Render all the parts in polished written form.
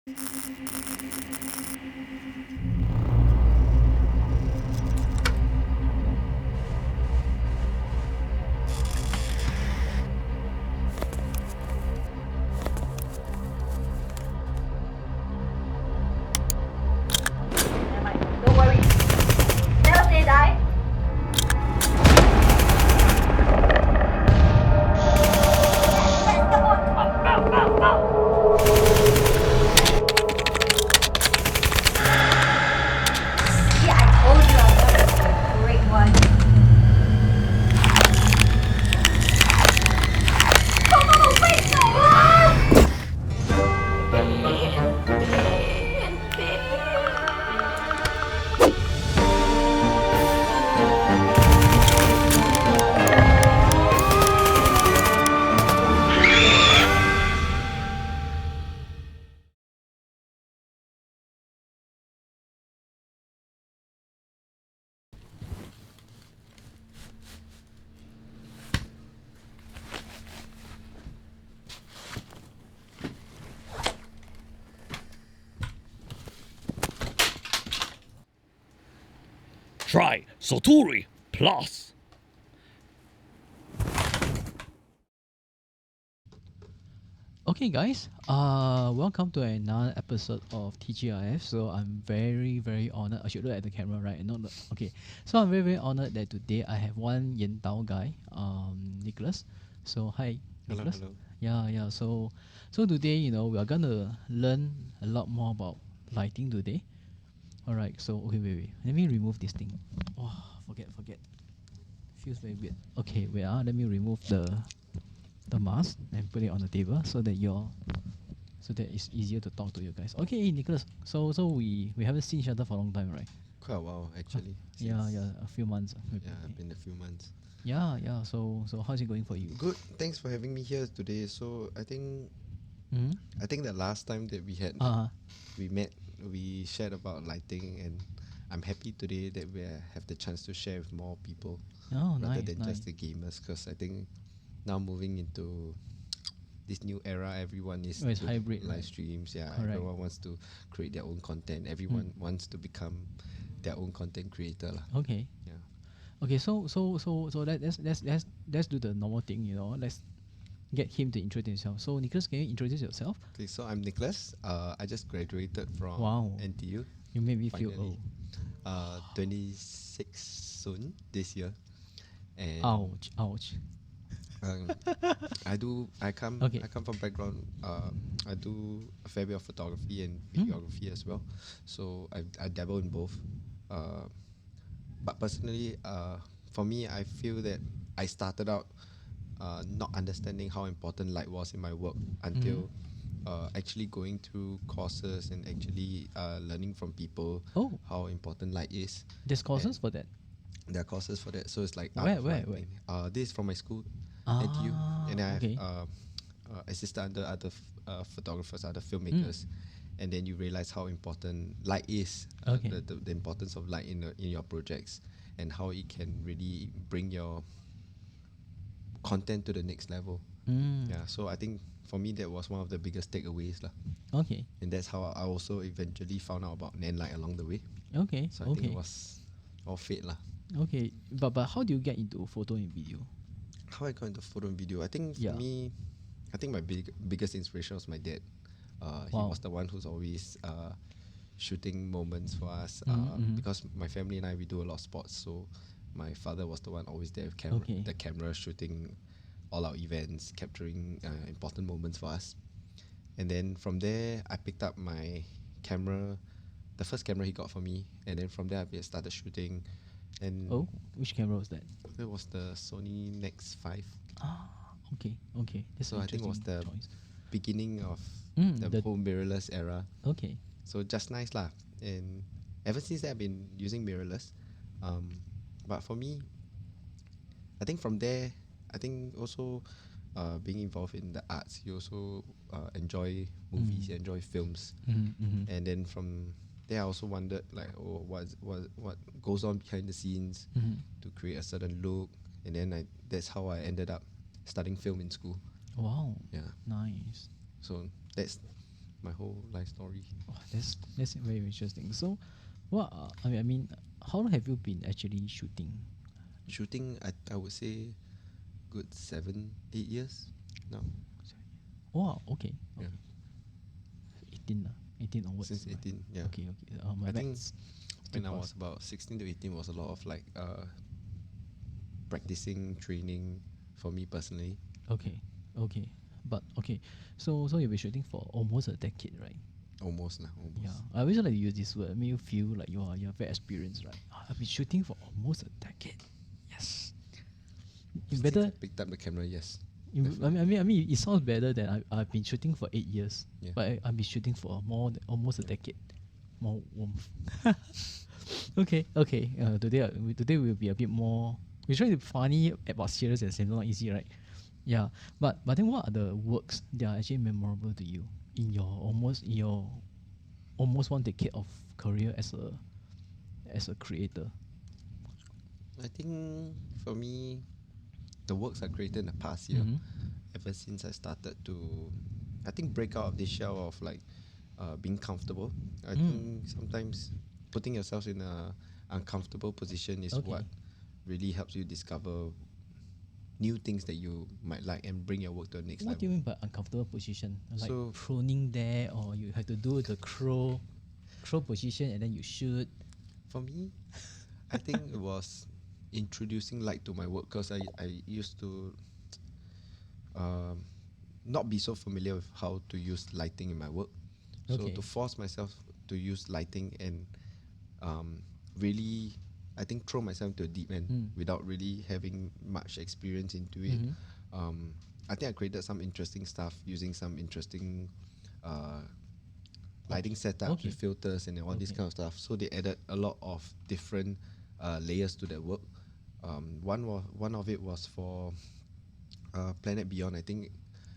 Never mind. Don't worry. Never say die. Let's go. See, I told you I'm gonna be a great one. Go, wait, no! Try Soturi Plus. Okay, guys. Welcome to another episode of TGIF. So I'm very, very honored. I should look at the camera, right? And not look. Okay. So I'm very, very honored that today I have one Yen Tao guy, Nicholas. So hi, Hello, Nicholas. hello. Yeah. So today, we are gonna learn a lot more about lighting today. All right. So okay, wait. Let me remove this thing. Oh, forget. Feels very weird. Okay, wait. Let me remove the mask and put it on the table so that it's easier to talk to you guys. Okay, Nicholas. So we haven't seen each other for a long time, right? Quite a while actually. Yeah, since- a few months. Yeah, been a few months. Yeah. So how's it going for you? Good. Thanks for having me here today. So I think the last time that we had we met, we shared about lighting, and I'm happy today that we have the chance to share with more people Oh, rather nice, than nice. just the gamers. Because I think now moving into this new era, everyone is Oh, it's doing hybrid, live right? streams. Yeah, Correct. everyone wants to create their own content. Everyone wants to become their own content creator lah. Okay. Yeah. Okay. So let's do the normal thing. Let's get him to introduce himself. So Nicholas, can you introduce yourself? Okay, so I'm Nicholas. I just graduated from Wow. NTU. You made me feel Finally. old. 26 soon this year, and Ouch. um, I come Okay. from background. I do a fair bit of photography and videography as well, so I dabble in both. But personally, for me, I feel that I started out not understanding how important light was in my work until actually going through courses and actually learning from people Oh, how important light is. there's courses And for that. there are courses for that, so it's like Where? art of lighting. This is from my school, NTU, and I have Okay. assisted under other photographers, other filmmakers, and then you realize how important light is, Okay. the importance of light in your projects, and how it can really bring your content to the next level. Yeah, so I think for me that was one of the biggest takeaways lah. Okay. And that's how I also eventually found out about Nanlite along the way. Okay. So I think it was all fate lah. Okay. But how do you get into photo and video? How I got into photo and video, I think for Yeah. me, I think my biggest inspiration was my dad. He Wow. was the one who's always shooting moments for us Mhm. because my family and I, we do a lot of sports. So my father was the one always there with Okay. the camera, shooting all our events, capturing important moments for us. And then from there, I picked up my camera, the first camera he got for me, and then from there I started shooting. And Oh, which camera was that? it was the Sony Nex 5. Okay. That's So an I think it was interesting the choice. beginning of the the- whole mirrorless era. Okay. So just nice lah. And ever since that, I've been using mirrorless. But for me, I think from there, I think also being involved in the arts, you also enjoy movies, you enjoy films. And then from there, I also wondered like, oh, what goes on behind the scenes to create a certain look. And then that's how I ended up studying film in school. Wow. Yeah. Nice. So that's my whole life story. Oh, that's very interesting. So, what? I mean, how long have you been actually shooting? Shooting, I would say, good 7-8 years now. Wow. Okay. Yeah. 18 onwards. Since right? 18, yeah. Okay. My I think maths when I still was pass. about 16 to 18 was a lot of like practicing, training for me personally. Okay. But okay. So you've been shooting for almost a decade, right? Almost now, almost. Yeah. I always like to use this word. I mean, you feel like you're very experienced, right? I've been shooting for almost a decade. Yes. You Since better. I picked up the camera, yes. I mean, it sounds better than I've been shooting for 8 years, Yeah. but I've been shooting for almost a decade. More warmth. Okay. Today will be a bit more. We try to be funny about serious and simple, not easy, right? Yeah. But then, what are the works that are actually memorable to you in your almost 1 decade of career as a creator? I think for me, the works I created in the past year, Mhm. ever since I started to, I think, break out of this shell of like being comfortable. I think sometimes putting yourself in a uncomfortable position is Okay. what really helps you discover new things that you might like and bring your work to the next What do you level. mean by uncomfortable position? Like So- pruning there, or you have to do the crow position and then you shoot. For me, I think it was introducing light to my work because I used to not be so familiar with how to use lighting in my work. So Okay. to force myself to use lighting and really, I think, throw myself to a deep end without really having much experience into it. I think I created some interesting stuff using some interesting lighting setups Okay. with filters and all this Okay. kind of stuff. So they added a lot of different layers to that work. One of it was for Planet Beyond. I think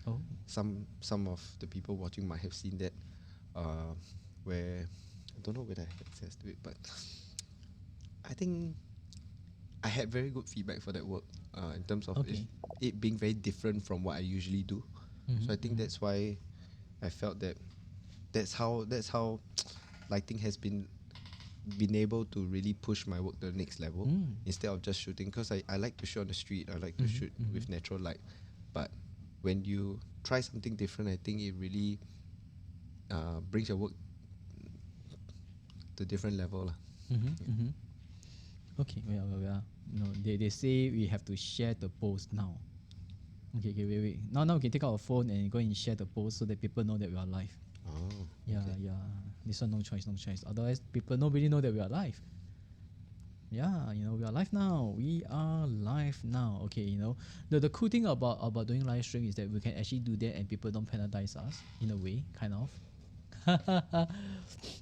Oh. some of the people watching might have seen that, where I don't know whether I have access to it, but I think I had very good feedback for that work in terms of Okay. it being very different from what I usually do. So I think that's why I felt that that's how lighting has been able to really push my work to the next level instead of just shooting, because I like to shoot on the street. I like to shoot with natural light, but when you try something different, I think it really brings your work to a different level lah. Okay. Well. No, they say we have to share the post now. Okay. Wait. Now we can take out our phone and go and share the post so that people know that we are live. Oh, Yeah. okay. This one no choice. Otherwise, nobody know that we are live. Yeah, we are live now. Okay, the cool thing about doing live stream is that we can actually do that and people don't penalize us in a way, kind of.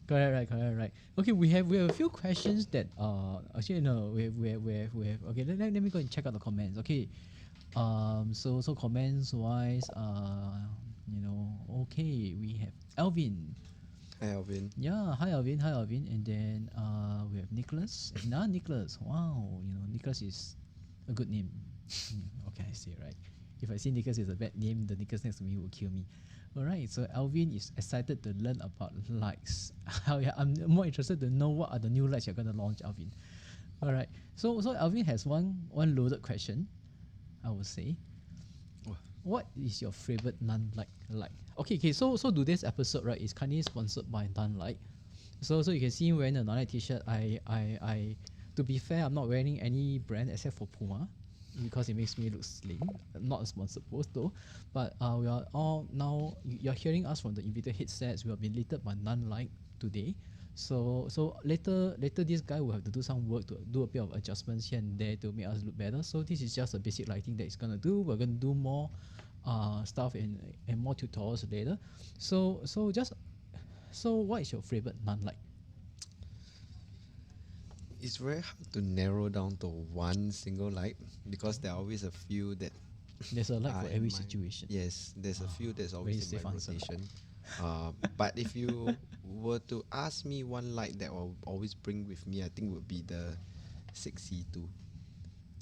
Correct, right. Okay, we have a few questions that actually no, we have okay. Let me go and check out the comments. Okay, so comments wise, okay, we have Alvin. Hi Alvin. Yeah, hi Alvin, and then we have Nicholas. Nicholas. Wow, Nicholas is a good name. What can I say, right? If I say Nicholas is a bad name, the Nicholas next to me will kill me. Alright, so Alvin is excited to learn about lights. I'm more interested to know what are the new lights you're going to launch, Alvin. Alright, so Alvin has one loaded question, I would say. What is your favorite Nanlite light? Okay. So today's episode, right, is kindly sponsored by Nanlite. So you can see me wearing a Nanlite t-shirt. I to be fair, I'm not wearing any brand except for Puma because it makes me look slim. Not a sponsored post though. But we are all now. You're hearing us from the IINVICTOR headsets. We have been lit by Nanlite today. So later this guy will have to do some work to do a bit of adjustments here and there to make us look better. So this is just a basic lighting that he's gonna do. We're gonna do more stuff and more tutorials later. So what is your favorite Nanlite? It's very hard to narrow down to one single light because there are always a few that There's a light are for in every my- situation. Yes, there's a few that's always in safe my answer. rotation. But if you were to ask me one light that will always bring with me, I think would be the 6C2.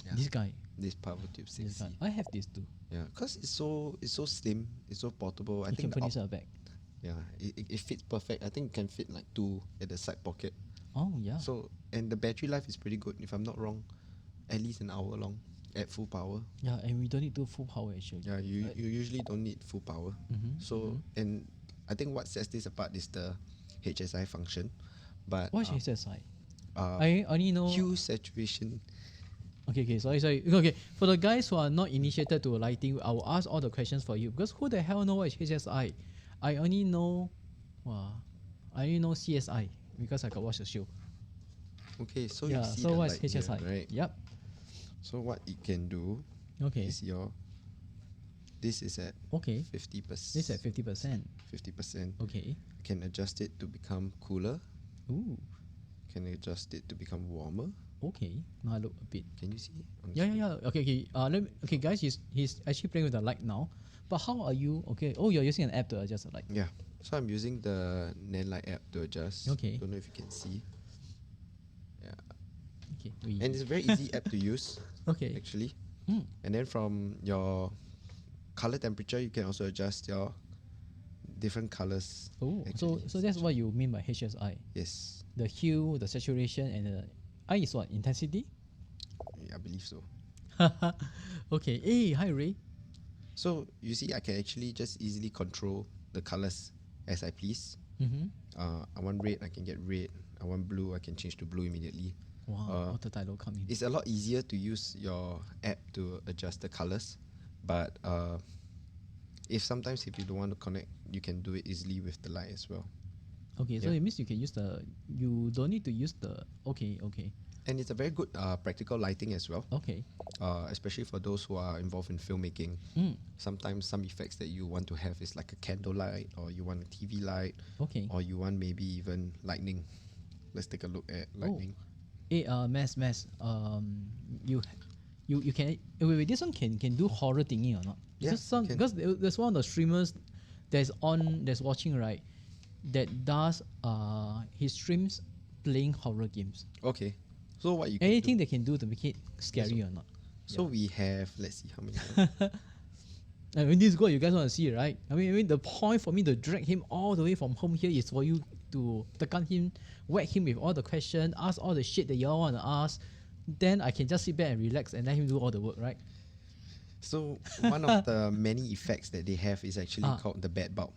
Yeah. This guy. This power tube This 6C. guy. I have this too. Yeah, because it's so slim, it's so portable. I You can think put this at the back. Yeah, it fits perfect. I think it can fit like 2 at the side pocket. Oh yeah. So, and the battery life is pretty good. If I'm not wrong, at least an hour long at full power. Yeah, and we don't need to full power actually. Yeah, you usually don't need full power. Mhm, So, and I think what sets this apart is the HSI function. But What's HSI? uh, I only know. hue saturation. Okay, sorry. Okay, for the guys who are not initiated to lighting, I will ask all the questions for you because who the hell know what is HSI? I only know, I only know CSI because I got watch the show. Okay, so Yeah, you see so the what's light here, HSI? right? Yep. So what it can do Okay. is this is at Okay. 50%. This at 50%. 50%. Okay. Can adjust it to become cooler. Ooh. Can adjust it to become warmer. Okay. Now I look a bit. Can you see? On the Yeah. screen? Okay. Okay, guys. He's actually playing with the light now. But how are you? Okay. Oh, you're using an app to adjust the light. Yeah. So I'm using the Nanlite app to adjust. Okay. Don't know if you can see. Yeah. Okay. And it's a very easy app to use, Okay. actually. Mm. And then from your color temperature, you can also adjust your different colors. Oh, actually. so that's what you mean by HSI. Yes, The hue, the saturation, and the I is what? Intensity? I believe so. Okay. Hey, hi Ray. So you see, I can actually just easily control the colors as I please. Mm-hmm. I want red, I can get red. I want blue, I can change to blue immediately. Wow, auto title coming. It's a lot easier to use your app to adjust the colors, but if you don't want to connect, you can do it easily with the light as well. Okay, so yeah. it means you can use you don't need to use the, okay. And it's a very good practical lighting as well, Okay. especially for those who are involved in filmmaking. Mm. Sometimes some effects that you want to have is like a candle light, or you want a TV light, Okay. or you want maybe even lightning. Let's take a look at lightning. Hey, Mass. You can wait, this one can do horror thingy or not? Yeah, Because some can. because there's one of the streamers that's watching, right, that does he streams playing horror games. Okay, so what you can Anything do, they can do to make it scary or not? so we have, let's see how many. I mean, this is what you guys want to see, right? I mean, the point for me to drag him all the way from home here is for you to tekan him, whack him with all the questions, ask all the shit that y'all want to ask. Then I can just sit back and relax and let him do all the work, right? So one of the many effects that they have is actually Ah. called the bed bulb.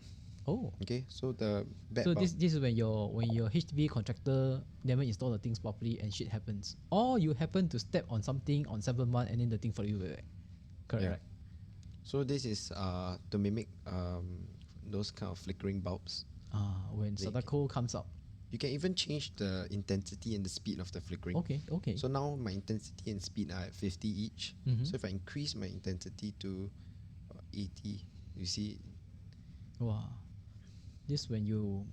Oh, Okay, so the bed so bulb. this is when your HDB contractor never install the things properly and shit happens, or you happen to step on something on 7 month and then the thing follow you back. Correct. Yeah. Right? So this is to mimic those kind of flickering bulbs. When They Sadako comes up. You can even change the intensity and the speed of the flickering. Okay. So now my intensity and speed are at 50 each. Mhm. So if I increase my intensity to 80, you see, Wow. This when you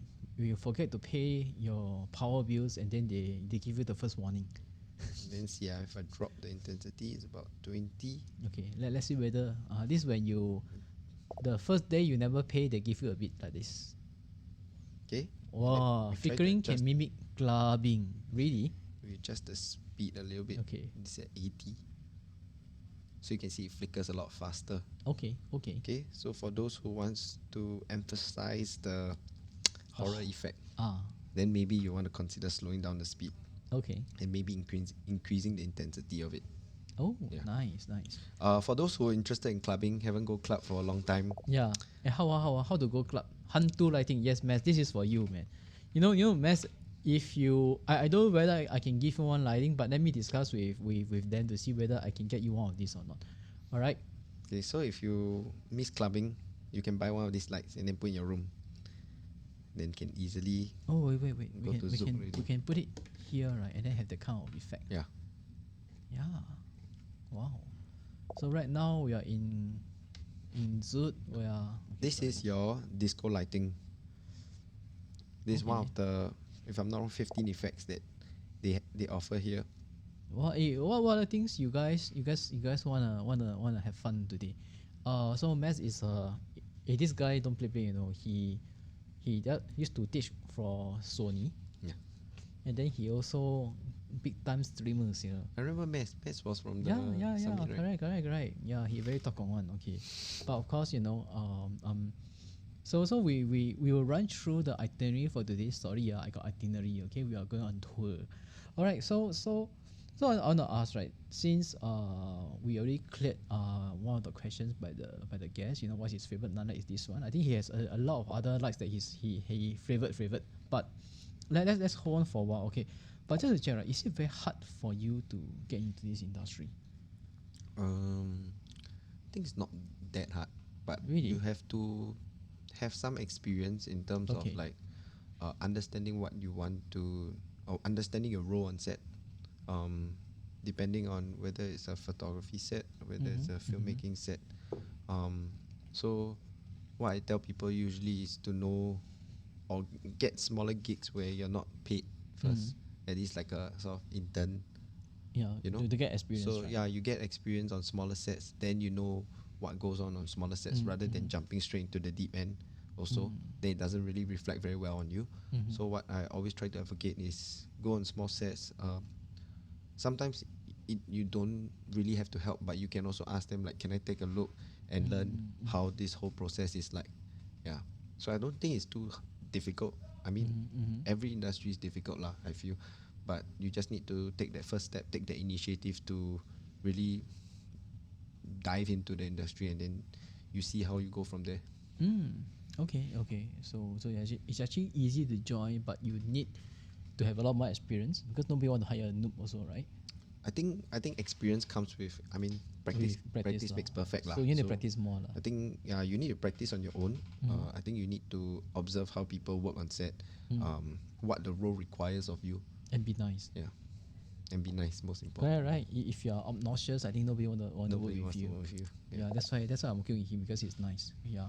forget to pay your power bills and then they give you the first warning. then see if I drop the intensity, it's about 20. Okay, let's see whether this when the first day you never pay, they give you a bit like this. Okay, Wow, we try to flickering can adjust- mimic clubbing. Really? we adjust the speed a little bit. Okay. This is at 80. So you can see it flickers a lot faster. Okay. Okay, so for those who wants to emphasize the horror effect, then maybe you want to consider slowing down the speed Okay. and maybe increasing the intensity of it. Oh, Yeah. nice. For those who are interested in clubbing, haven't go club for a long time, Yeah. And how to go club? Hantu lighting. Yes, Mass. This is for you, man. You know, Mass. If you, I don't know whether I can give you one lighting, but let me discuss with them to see whether I can get you one of these or not. All right. okay, so if you miss clubbing, you can buy one of these lights and then put in your room. Then can easily, Oh wait. Go to Zoom already. We can put it here, right, and then have the kind of effect. yeah. Yeah. Wow. So right now we are in Zoot. We are. This is your disco lighting. This is one of the, if I'm not wrong, 15 effects that they offer here. What are the things you guys wanna have fun today? So Matt is this guy don't play, you know. He used to teach for Sony. Yeah. And then he also big time streamers, you know. I remember Mess was from the Yeah, summit, right? correct. Yeah, he very talk on one, okay. But of course, you know, So we will run through the itinerary for today's story. Yeah, I got itinerary. Okay, we are going on tour. All right. So I want to ask, right? Since we already cleared one of the questions by the guest. You know, what's his favorite Nanlite is this one. I think he has a lot of other lights that he favored. But let's hold on for a while. Okay. But just to check, right? Is it very hard for you to get into this industry? I think it's not that hard, but Really? you have to have some experience in terms Okay. of like understanding what you want to, or understanding your role on set. Depending on whether it's a photography set, whether it's a filmmaking set. So what I tell people usually is to know or get smaller gigs where you're not paid first. At least like a sort of intern. Yeah, You know? to get experience. So right? yeah, you get experience on smaller sets, then you know what goes on smaller sets rather than jumping straight into the deep end. Also, then it doesn't really reflect very well on you. So what I always try to advocate is go on small sets. Sometimes you don't really have to help, but you can also ask them like, can I take a look and learn how this whole process is like? Yeah. So I don't think it's too difficult. I mean, every industry is difficult lah, I feel, but you just need to take that first step, take the initiative to really dive into the industry, and then you see how you go from there. Okay. So it's actually easy to join, but you need to have a lot more experience because nobody want to hire a noob also, right? I think experience comes with, I mean, practice. With Practice lah. makes perfect lah. So you need to practice more lah. I think you need to practice on your own. I think you need to observe how people work on set, what the role requires of you. And be nice. Yeah, and be nice, most important. Right. If you are obnoxious, I think nobody want to work Nobody with wants to you. work with you. Yeah, that's why I'm working with him because he's nice. Yeah.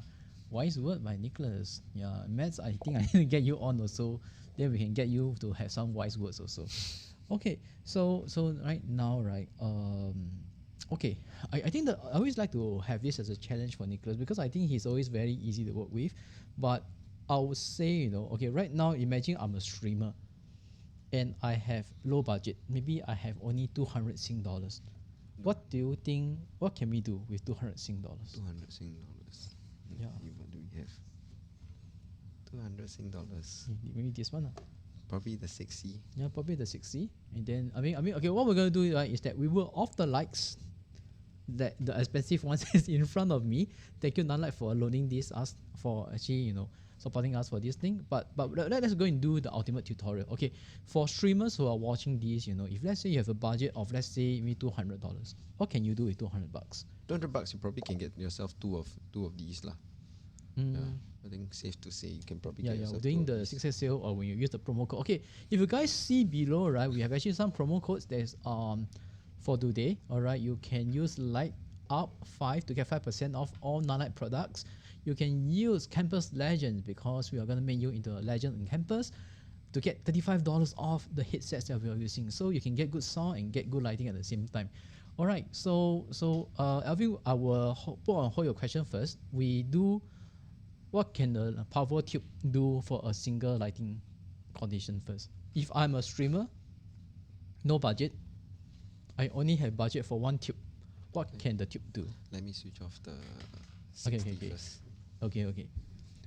Wise word by Nicholas. Yeah, Mads, I think I need to get you on also. Then we can get you to have some wise words also. Okay, so right now, right? Okay, I think that I always like to have this as a challenge for Nicholas because I think he's always very easy to work with. But I would say, okay, right now, imagine I'm a streamer, and I have low budget. Maybe I have only 200 Sing dollars. What do you think? What can we do with 200 Sing dollars? 200 Sing dollars. Yeah. What do we have? 200 Sing dollars. Maybe this one. Probably the 6C. Yeah, probably the 60. And then I mean, okay, what we're gonna do, right, is that we will off the lights. That the expensive ones is in front of me. Thank you, Nanlite, for loaning this us for actually supporting us for this thing. But let's go and do the ultimate tutorial. Okay, for streamers who are watching this, if let's say you have a budget of let's say maybe $200, what can you do with $200? $200, you probably can get yourself two of these lah. Yeah, I think safe to say you can probably get yourself doing two of the these. 6 sale or when you use the promo code. Okay, if you guys see below, right, we have actually some promo codes that's for today. All right, you can use Light Up 5 to get 5% off all Nanlite products. You can use Campus Legends because we are gonna make you into a legend in campus to get $35 off the headsets that we are using. So you can get good sound and get good lighting at the same time. All right, so Alvin, I will put on hold your question first. We do. What can the power tube do for a single lighting condition first? If I'm a streamer, no budget, I only have budget for one tube. What can the tube do? Let me switch off the Okay. 60 first. Okay.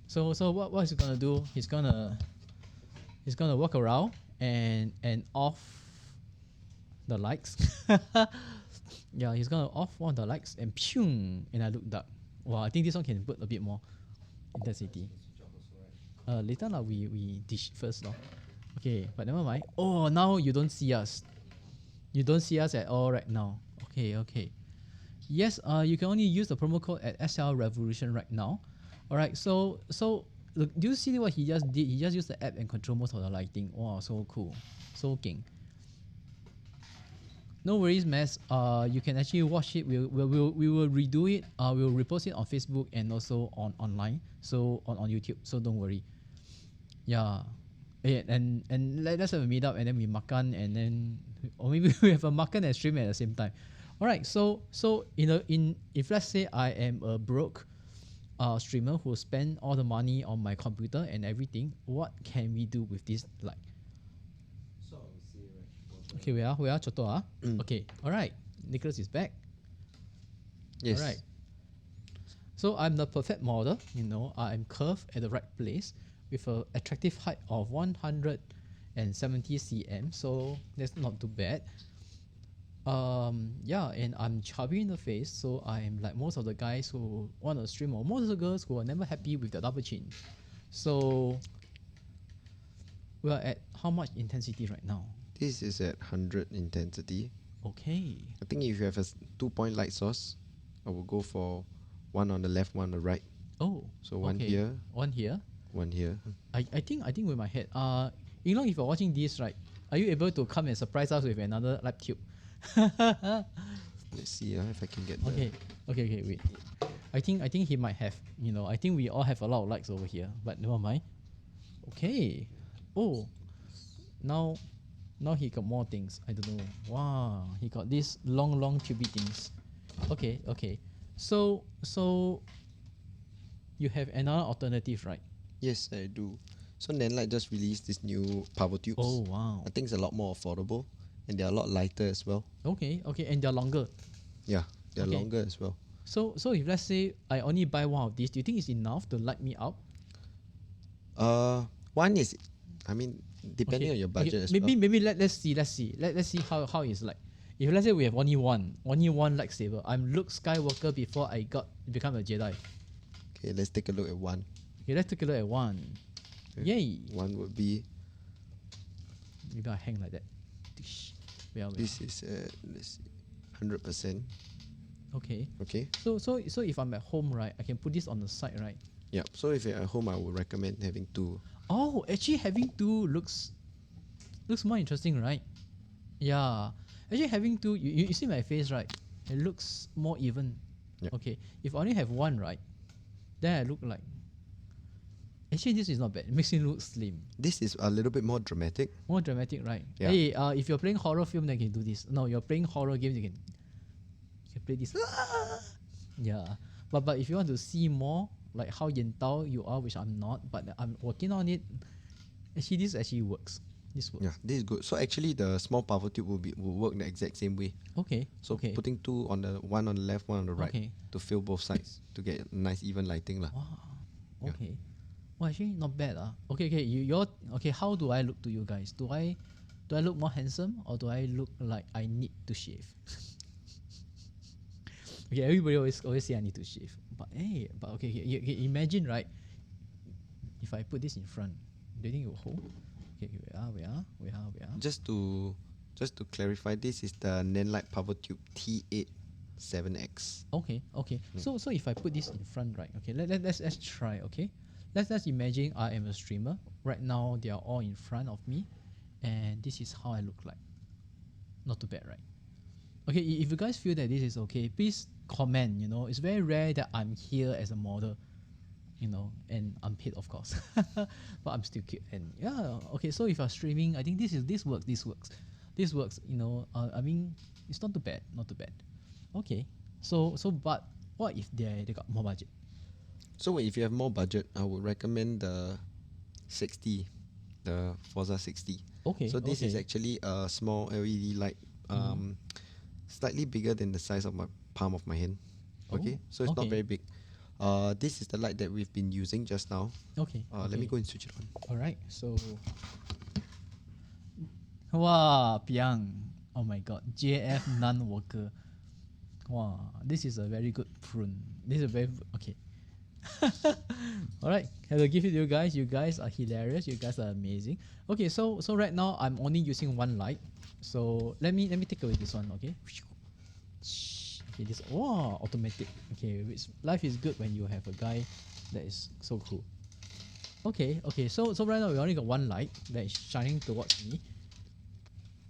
So what he's gonna do? He's gonna walk around and off the lights. Yeah, he's gonna off one of the lights and pew, and I look dark. Wow, I think this one can put a bit more intensity. Later now we dish first now. Okay, but never mind. Oh, now you don't see us. You don't see us at all right now. Okay. Yes, you can only use the promo code at SL Revolution right now. Alright, so look, do you see what he just did? He just used the app and control most of the lighting. Wow, so cool. So king. No worries, Mads. You can actually watch it. We will redo it. We'll repost it on Facebook and also online. So on YouTube. So don't worry. Yeah. And let's have a meetup and then we makan and then or maybe we have a makan and stream at the same time. All right. So if let's say I am a broke streamer who spend all the money on my computer and everything, what can we do with this light? Okay, we are Choto. Okay, all right. Nicholas is back. Yes. All right. So I'm the perfect model, you know. I'm curved at the right place with a attractive height of 170 cm. So that's not too bad. Yeah, and I'm chubby in the face, so I'm like most of the guys who want to stream, or most of the girls who are never happy with the double chin. So we're at how much intensity right now? This is at 100 intensity. Okay. I think if you have a 2-point light source, I will go for one on the left, one on the right. Oh. So one okay. here, One here. one here. I think with my head. You know, if you're watching this, right, are you able to come and surprise us with another light tube? Let's see if I can get the Okay, wait. I think he might have, you know, I think we all have a lot of lights over here, but never mind. Okay. Oh. Now he got more things. I don't know. Wow, he got these long tubey things. Okay. So you have another alternative, right? Yes, I do. So Nanlite just released this new power tubes. Oh wow. I think it's a lot more affordable, and they're a lot lighter as well. Okay, and they're longer. Yeah, they're Okay. longer as well. So if let's say I only buy one of these, do you think it's enough to light me up? One is, I mean, depending on your budget as well. Maybe let's see how it's like. If let's say we have only one lightsaber, I'm Luke Skywalker before I become a Jedi. Okay, let's take a look at one. Okay, let's take a look at one. Okay. Yay! One would be, Maybe I hang like that. Wait. this is at, let's see, 100%. Okay. Okay. So if I'm at home, right, I can put this on the side, right? Yeah. So if you're at home, I would recommend having two. Oh, actually having two looks more interesting, right? Yeah. Actually having two, you see my face, right? It looks more even. Yep. Okay. If I only have one, right, then I look like. Actually, this is not bad. It makes me look slim. This is a little bit more dramatic. More dramatic, right? Yeah. Hey, if you're playing horror film, then you can do this. No, you're playing horror games, you can play this. Yeah. But if you want to see more, like how yentao you are, which I'm not, but I'm working on it. Actually, this actually works. This works. Yeah, this is good. So actually, the small power tube will work the exact same way. Okay. So okay. putting two on the one on the left, one on the right, Okay. to fill both sides to get nice even lighting lah. Wow. Yeah. Okay. Well, actually not bad. Okay. You're okay. How do I look to you guys? Do I look more handsome, or do I look like I need to shave? Okay, everybody always say I need to shave. But okay, imagine, right? If I put this in front, do you think it will hold? Okay, we are. Just to clarify, this is the Nanlite Power Tube T8 7X. Okay. So if I put this in front, right? Okay, let's try. Okay, let's imagine I am a streamer right now. They are all in front of me, and this is how I look like. Not too bad, right? Okay, if you guys feel that this is okay, please comment. You know, it's very rare that I'm here as a model, you know, and unpaid, of course. But I'm still cute, and yeah. Okay, so if you're streaming, I think this works. You know, I mean, it's not too bad. Okay, so but what if they got more budget? So if you have more budget, I would recommend the 60, the Forza 60. Okay. So this is actually a small LED light, slightly bigger than the size of my palm of my hand. Okay, so it's not very big. This is the light that we've been using just now. Okay. Let me go and switch it on. Alright, so wow, Piang. Oh my god, JF non-worker. Wow, this is a very good prune. This is a very okay. Alright, have to give it to you guys. You guys are hilarious. You guys are amazing. Okay, so right now I'm only using one light. So let me take away this one. Okay. Okay, this automatic. Okay, which life is good when you have a guy that is so cool. Okay. So right now we only got one light that is shining towards me.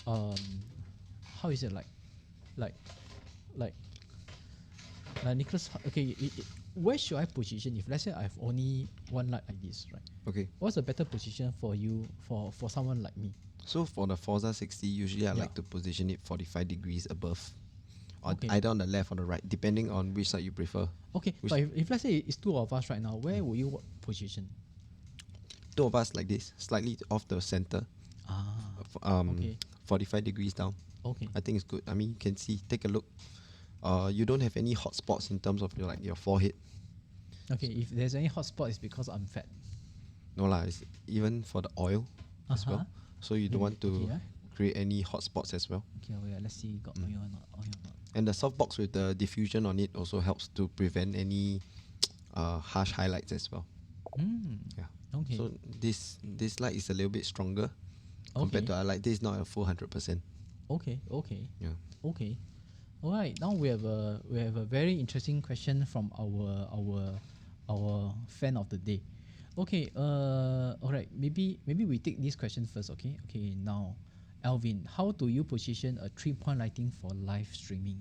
How is it like Nicholas? Okay, where should I position if let's say I have only one light like this, right? Okay. What's a better position for you for someone like me? So for the Forza 60, usually I like to position it 45 degrees above, or either on the left or the right, depending on which side you prefer. Okay, but if let's say it's two of us right now, where will you position? Two of us like this, slightly off the center. 45 degrees down. Okay. I think it's good. I mean, you can see, take a look. You don't have any hot spots in terms of your forehead. Okay, if there's any hotspot, it's because I'm fat. No lah, it's even for the oil as well. So you don't want to create any hot spots as well. Okay, wait, let's see got oil or not. Oil or not. And the softbox with the diffusion on it also helps to prevent any harsh highlights as well. Yeah. Okay. So this light is a little bit stronger compared to our light. This is not a full 100%. Okay. Yeah. Okay. All right. Now we have a very interesting question from our fan of the day. Okay. All right. Maybe we take this question first. Okay. Okay. Now, Alvin, how do you position a 3-point lighting for live streaming?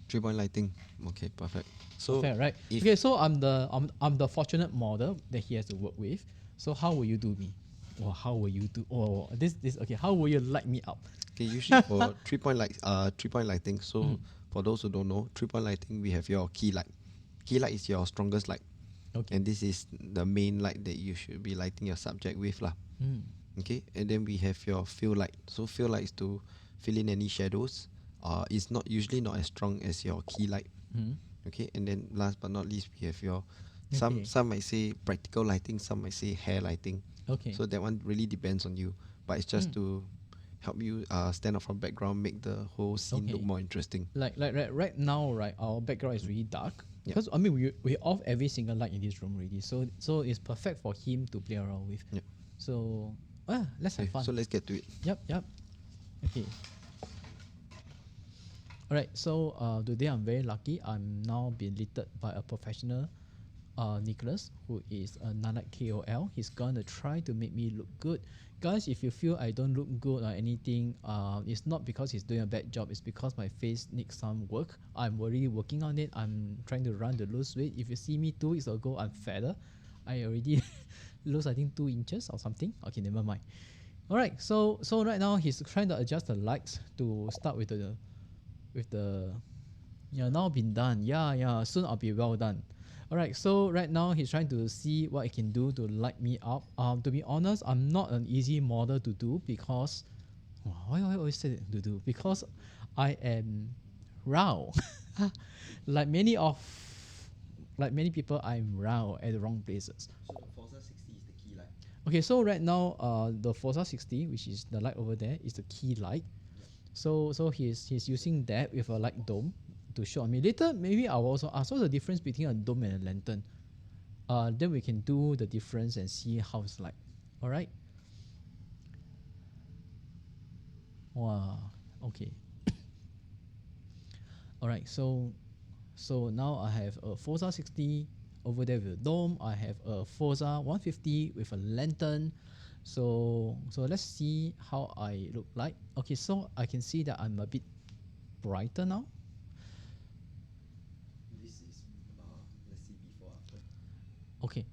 3-point lighting. Okay, perfect. So Fair, right? Okay. So I'm the fortunate model that he has to work with. So how will you do me? Or how will you do? Or this okay? How will you light me up? okay, usually for 3-point lighting. So for those who don't know, 3-point lighting, we have your key light. Key light is your strongest light. Okay. And this is the main light that you should be lighting your subject with lah. Okay, and then we have your fill light. So fill light is to fill in any shadows. It's not usually not as strong as your key light. Okay, and then last but not least, we have your some might say practical lighting, some might say hair lighting. Okay. So that one really depends on you, but it's just to help you stand out from background, make the whole scene look more interesting. Like right now, right, our background is really dark. Yeah. Because I mean we off every single light in this room already. So it's perfect for him to play around with. Yeah. So let's have fun. So let's get to it. Yep. Okay. Alright, so today I'm very lucky. I'm now being lit by a professional, Nicholas, who is a Nanlite KOL. He's gonna try to make me look good. Guys, if you feel I don't look good or anything, it's not because he's doing a bad job. It's because my face needs some work. I'm already working on it. I'm trying to run to lose weight. If you see me 2 weeks ago, I'm fatter. I already lose I think 2 inches or something. Okay, never mind. Alright, so right now he's trying to adjust the lights to start with the now been done. Yeah, soon I'll be well done. Alright, so right now he's trying to see what he can do to light me up. To be honest, I'm not an easy model to do because why I always say to do? Because I am raw. like many people, I'm raw at the wrong places. So the Forza 60 is the key light. Okay, so right now the Forza 60, which is the light over there, is the key light. So he's using that with a light dome to show me. Later maybe I'll also ask what's the difference between a dome and a lantern. Then we can do the difference and see how it's like. Alright. Wow. Okay. Alright, so now I have a Forza 60 over there with a dome. I have a Forza 150 with a lantern. So let's see how I look like. Okay, so I can see that I'm a bit brighter now. This is let's see before after. Okay.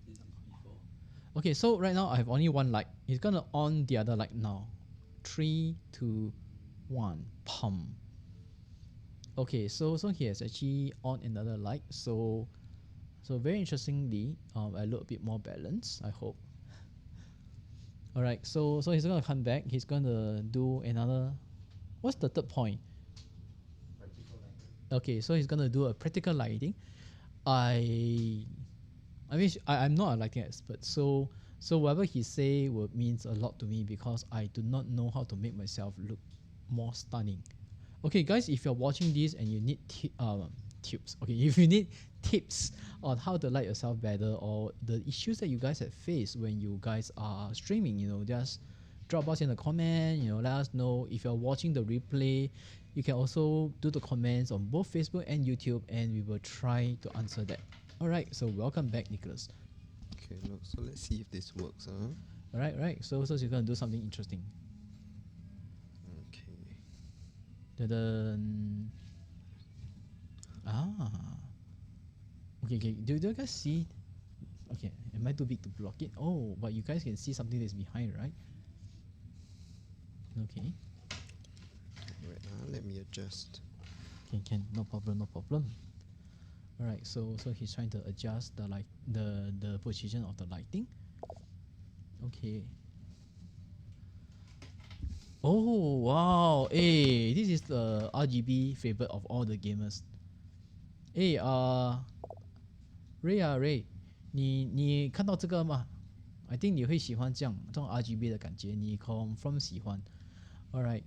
This is before. Okay, so right now I have only one light. He's gonna on the other light now. 3, 2, 1, pump. Okay, so he has actually on another light. So very interestingly, I look a bit more balanced, I hope. Alright, so he's gonna come back. He's gonna do another. What's the third point? Practical lighting. Okay, so he's gonna do a practical lighting. I'm not a lighting expert, so whatever he say means a lot to me because I do not know how to make myself look more stunning. Okay, guys, if you're watching this and you need tips, okay, if you need tips on how to light yourself better or the issues that you guys have faced when you guys are streaming, just drop us in the comment, let us know. If you're watching the replay, you can also do the comments on both Facebook and YouTube and we will try to answer that. Alright, so welcome back, Nicholas. Okay, look, so let's see if this works. Alright, so you're gonna do something interesting. Okay. Da-dun. Okay, do you guys see? Okay, am I too big to block it? Oh, but you guys can see something that's behind, right? Okay. Right, let me adjust. Can, no problem. Alright, so he's trying to adjust the light, the position of the lighting. Okay. Oh wow! Hey, this is the RGB favorite of all the gamers. Hey, Ray 啊 Ray，你看到这个吗？I think 你会喜欢这种 RGB 的感觉，你 confirm 喜欢。Alright。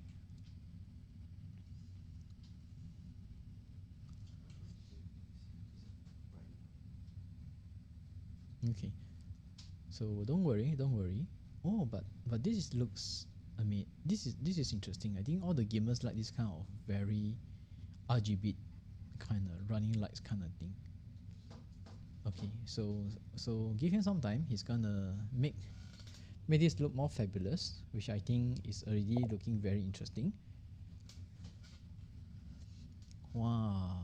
Okay. So don't worry. Oh, but looks. I mean, this is interesting. I think all the gamers like this kind of very RGB kind of running lights kind of thing. Okay, so give him some time. He's gonna make this look more fabulous, which I think is already looking very interesting. Wow.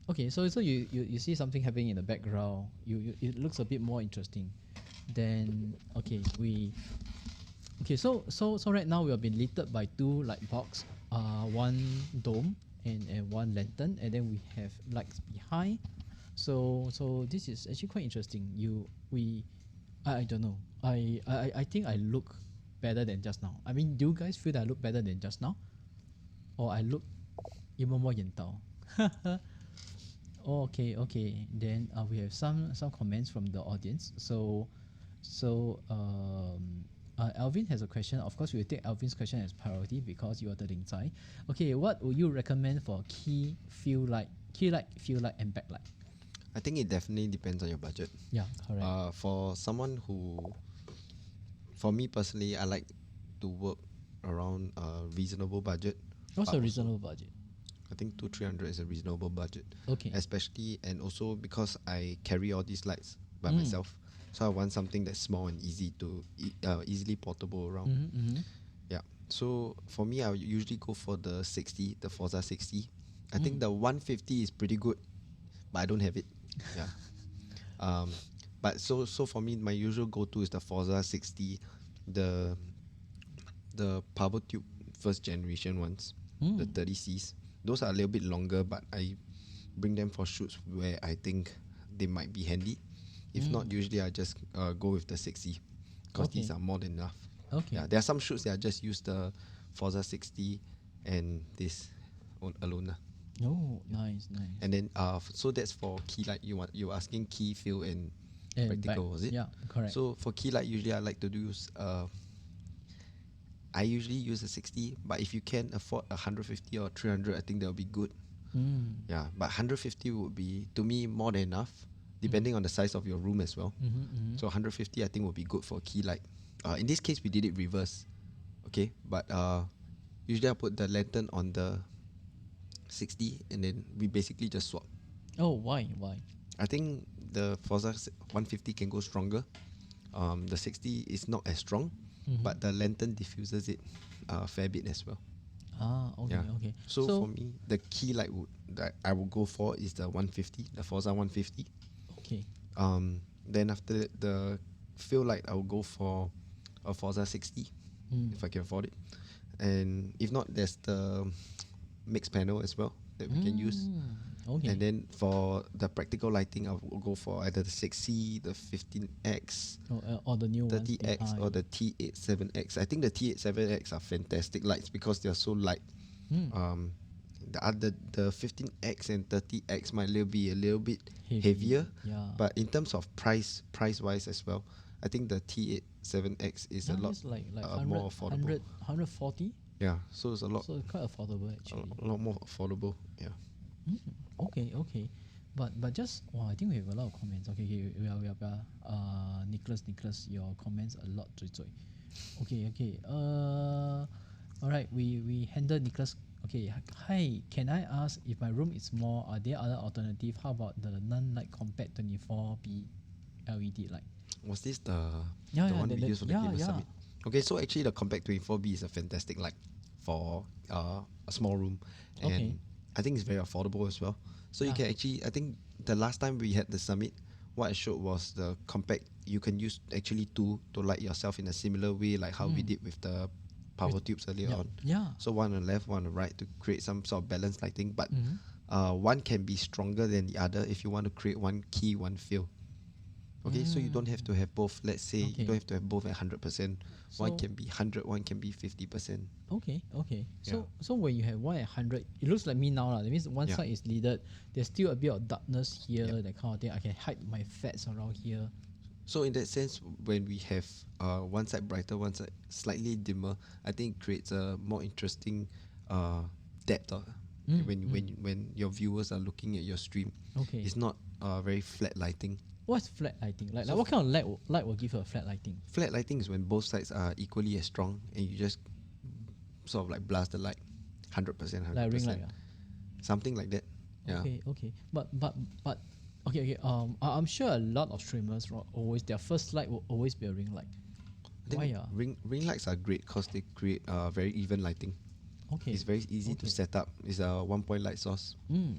Okay, so you see something happening in the background. It looks a bit more interesting. Then so right now we have been lit by 2 light bulbs, one dome and one lantern, and then we have lights behind. So this is actually quite interesting. I don't know. I think I look better than just now. I mean, do you guys feel that I look better than just now? Or I look even more 眼刀? Okay. Then we have some comments from the audience. So Alvin has a question. Of course, we will take Alvin's question as priority because you are the 领仔. Okay, what would you recommend for key light, fill light, and backlight? I think it definitely depends on your budget. Yeah, correct. For me personally, I like to work around a reasonable budget. What's a reasonable budget? I think 200-300 is a reasonable budget. Okay. Especially and also because I carry all these lights by myself, so I want something that's small and easily portable around. Yeah. So for me, I usually go for the 60, the Forza 60. I think the 150 is pretty good, but I don't have it. Yeah. But so for me, my usual go-to is the Forza 60, the power tube first generation ones, the 30Cs. Those are a little bit longer, but I bring them for shoots where I think they might be handy. If not, usually I just go with the 60 because these are more than enough. Okay. Yeah, there are some shoots that I just use the Forza 60 and this alone. Oh, nice. And then so that's for key light. You were asking key, fill, and practical, was it? Yeah, correct. So for key light, usually I like to use I usually use a 60, but if you can afford 150 or 300, I think that would be good. Yeah, but 150 would be, to me, more than enough, depending on the size of your room as well. So 150, I think, would be good for key light. In this case, we did it reverse. Okay, but usually I put the lantern on the 60, and then we basically just swap. Oh, why? I think the Forza 150 can go stronger. The 60 is not as strong, but the lantern diffuses it a fair bit as well. Okay, Yeah. okay. So for me, the key light that I would go for is the 150, the Forza 150. Okay. Then after the fill light, I will go for a Forza 60 if I can afford it. And if not, there's the mixed panel as well that we can use. Okay. And then for the practical lighting, I will go for either the 6C, the 15X, or the new 30X, or the T87X. I think the T87X are fantastic lights because they are so light. The 15X and 30X might be a little bit heavier, but in terms of price wise as well, I think the T87X is a lot like more affordable. 140. Yeah, so it's a lot. So it's quite affordable actually. A lot more affordable. Yeah. Okay. But just I think we have a lot of comments. Okay. We are Nicholas, your comments a lot. Okay. All right. We handle Nicholas. Okay. Hi. Can I ask if my room is small? Are there other alternatives? How about the Nanlite Compact 24p LED light? Was this the one we used for the Gamer Summit? Okay, so actually the Compact 24B is a fantastic light for a small room, and I think it's very affordable as well. So you can actually, I think the last time we had the summit, what I showed was the Compact. You can use actually two to light yourself in a similar way, like how we did with the power tubes earlier on. Yeah. So one on the left, one on the right to create some sort of balanced lighting. But one can be stronger than the other if you want to create one key, one fill. Okay, so you don't have to have both. Let's say Okay. you don't have to have both at 100%. One So- can be 100, one can be 50%. Okay, okay. Yeah. So when you have one at 100, it looks like me now lah. That means one Yeah. side is leaded. There's still a bit of darkness here, Yeah. that kind of thing. I can hide my fats around here. So in that sense, when we have one side brighter, one side slightly dimmer, I think it creates a more interesting depth. When your viewers are looking at your stream, Okay. it's not very flat lighting. What's flat lighting? Like So what kind of light will give you a flat lighting? Flat lighting is when both sides are equally as strong, and you just sort of like blast the light, 100%, 100%, Like ring light. something like that. Yeah. Okay. But okay. I'm sure a lot of streamers always their first light will always be a ring light. I think Why? ring lights are great because they create very even lighting. Okay. It's very easy to Okay. set up. It's a 1-point light source. Mm.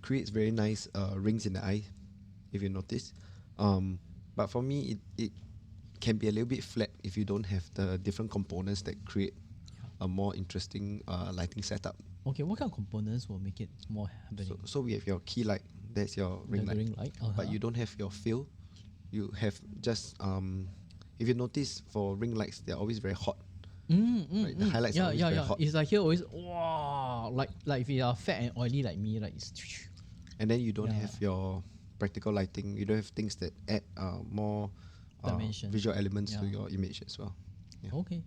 Creates very nice rings in the eye, if you notice. But for me, it can be a little bit flat if you don't have the different components that create a more interesting lighting setup. Okay. What kind of components will make it more happening? So we have your key light, that's your ring The light. ring light. But you don't have your fill. You have just if you notice for ring lights, they're always very hot. Right, the highlights are always very hot. It's like here always wow, like if you are fat and oily like me, like it's And then you don't Yeah. have your practical lighting. You don't have things that add more Dimension. visual elements to Yeah. your image as well. Yeah. okay.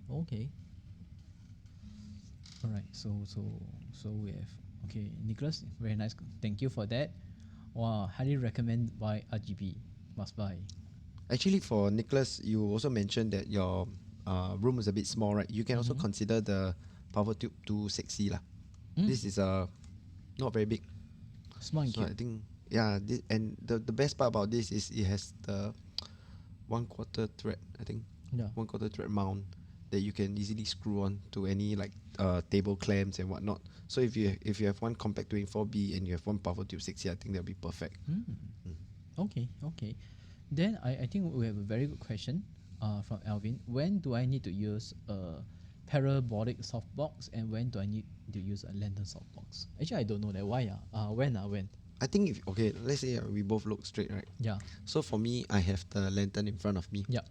All right, so we have Nicholas, very nice. Thank you for that. Wow, highly recommend buy RGB. Must buy. Actually, for Nicholas, you also mentioned that your room is a bit small, right? You can also consider the Power Tube 260 lah. This is not very big. Smart and So I cute. think and the best part about this is it has the 1/4 thread, I think. Yeah. 1/4 thread mount that you can easily screw on to any like table clamps and whatnot. So if you have one compact 24B and you have one Power Tube 60, I think that'll be perfect. Okay. Then I think we have a very good question from Alvin. When do I need to use a parabolic softbox and when do I need to use a lantern softbox? Actually, I don't know that. Why? When? I think let's say we both look straight, right? Yeah. So for me, I have the lantern in front of me. Yeah.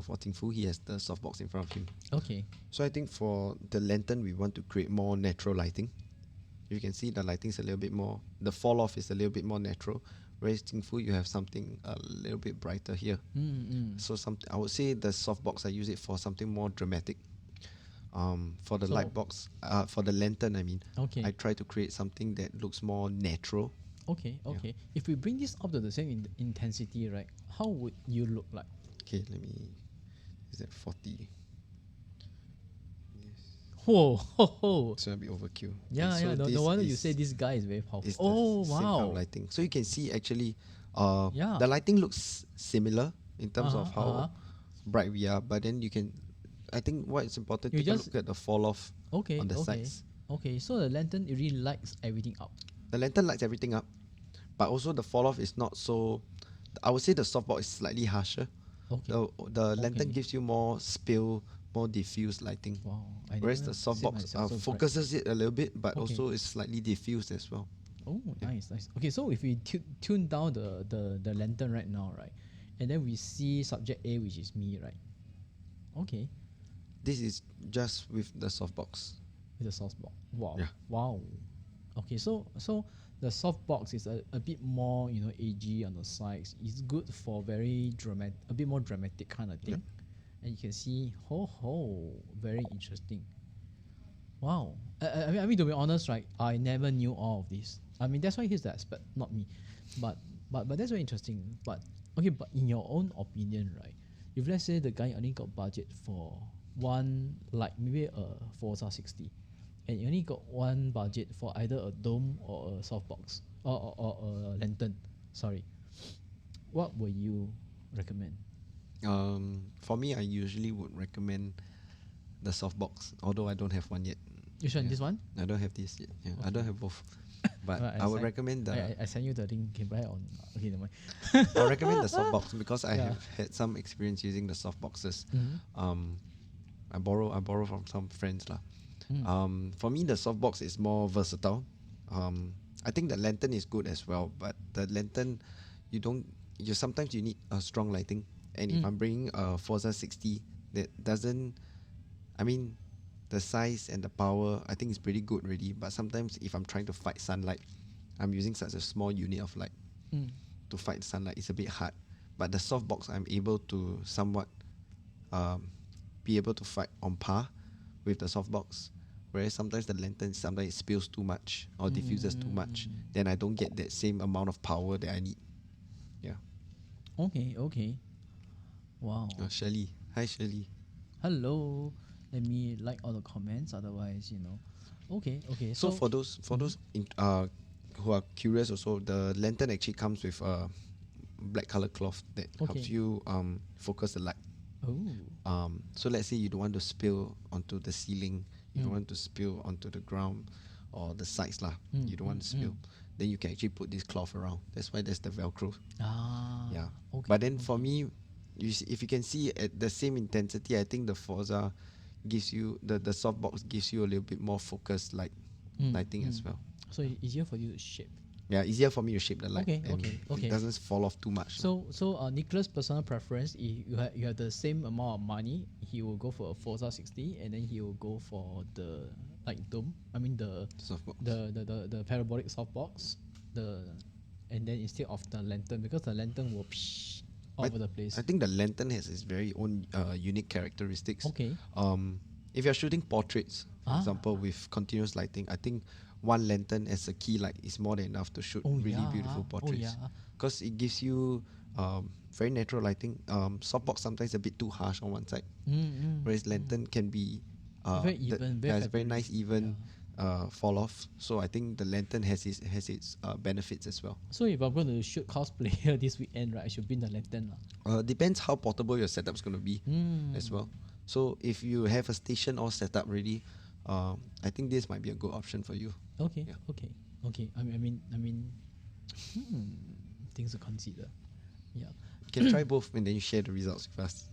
For Ting Fu, he has the softbox in front of him. Okay. So I think for the lantern, we want to create more natural lighting. You can see the lighting is a little bit more, the fall off is a little bit more natural. Whereas Ting Fu, you have something a little bit brighter here. So I would say the softbox, I use it for something more dramatic. For the So- light box, for the lantern, I mean, Okay. I try to create something that looks more natural. Okay. If we bring this up to the same intensity, right? How would you look like? Okay, is that 40? Whoa, ho, ho. It's gonna be overkill. Yeah, Okay, so No this wonder you is- say this guy is very powerful. is the Oh, same kind of wow. lighting. So you can see actually, Yeah. the lighting looks similar in terms of Uh-huh, how uh-huh. bright we are. But then you can, I think what is important, You take a just- look at the fall off Okay, on the okay. sides. Okay, so the lantern it really lights everything up. The lantern lights everything up, but also the fall off is not so. I would say the softbox is slightly harsher. Okay. The lantern Okay. gives you more spill, more diffused lighting. Wow. I Whereas never the seen softbox myself so bright. focuses it a little bit, but Okay. also is slightly diffused as well. Oh, nice. Okay, so if we tune down the lantern right now, right, and then we see subject A, which is me, right? Okay, This is just with the softbox. with the soft box. Wow. Yeah. Wow. Okay, so the soft box is a bit more, edgy on the sides. It's good for very dramatic, a bit more dramatic kind of thing. And you can see, very interesting. Wow. I mean, to be honest, right, I never knew all of this. I mean, that's why he's the expert, not me. But that's very interesting. But in your own opinion, right, if let's say the guy only got budget for one, like maybe a Forza 60, and you only got one budget for either a dome or a softbox or a lantern, sorry, what would you recommend? For me, I usually would recommend the softbox, although I don't have one yet. Which one? This one? I don't have this yet. Yeah, I don't have both. But Alright, I would send- recommend the I send you the link. Can buy it on. Okay, never mind. I recommend the softbox because I Yeah. have had some experience using the softboxes. Mhm. I borrow from some friends lah. Mm. For me, the softbox is more versatile. I think the lantern is good as well, but the lantern, sometimes you need a strong lighting, and if I'm bringing a Forza 60 that doesn't, I mean, the size and the power I think is pretty good already. But sometimes if I'm trying to fight sunlight, I'm using such a small unit of light to fight the sunlight. It's a bit hard. But the softbox I'm able to somewhat be able to fight on par with the softbox. Whereas sometimes the lantern, sometimes it spills too much or diffuses too much. Then I don't get that same amount of power that I need. Yeah. Okay. Wow. Shirley. Hi, Shirley. Hello. Let me like all the comments. Otherwise, Okay. So for those who are curious, also the lantern actually comes with a black color cloth that helps you focus the light. Oh. So let's say you don't want to spill onto the ceiling, you don't want to spill onto the ground or the sides lah. You don't want to spill. Then you can actually put this cloth around. That's why there's the Velcro. Yeah. Okay. But then for me, if you can see at the same intensity, I think the Forza gives you the softbox gives you a little bit more focused lighting as well. So it's easier for you to shape. Yeah, easier for me to shape the light. Okay. It doesn't fall off too much. So Nicholas' personal preference, if you have the same amount of money, he will go for a Forza 60, and then he will go for the dome. I mean the softbox. the parabolic softbox. And then instead of the lantern, because the lantern will all over the place. I think the lantern has its very own unique characteristics. Okay. If you're shooting portraits, for example, with continuous lighting, I think one lantern as a key light is more than enough to shoot really beautiful portraits. Because it gives you very natural lighting. Softbox sometimes a bit too harsh on one side, whereas lantern can be very even. It's very nice even fall off. So I think the lantern has its benefits as well. So if I'm going to shoot cosplayer this weekend, right, I should bring the lantern. Depends how portable your setup's going to be as well. So if you have a station all set up ready, I think this might be a good option for you. Okay. I mean, things to consider. Yeah. You can try both and then you share the results with us.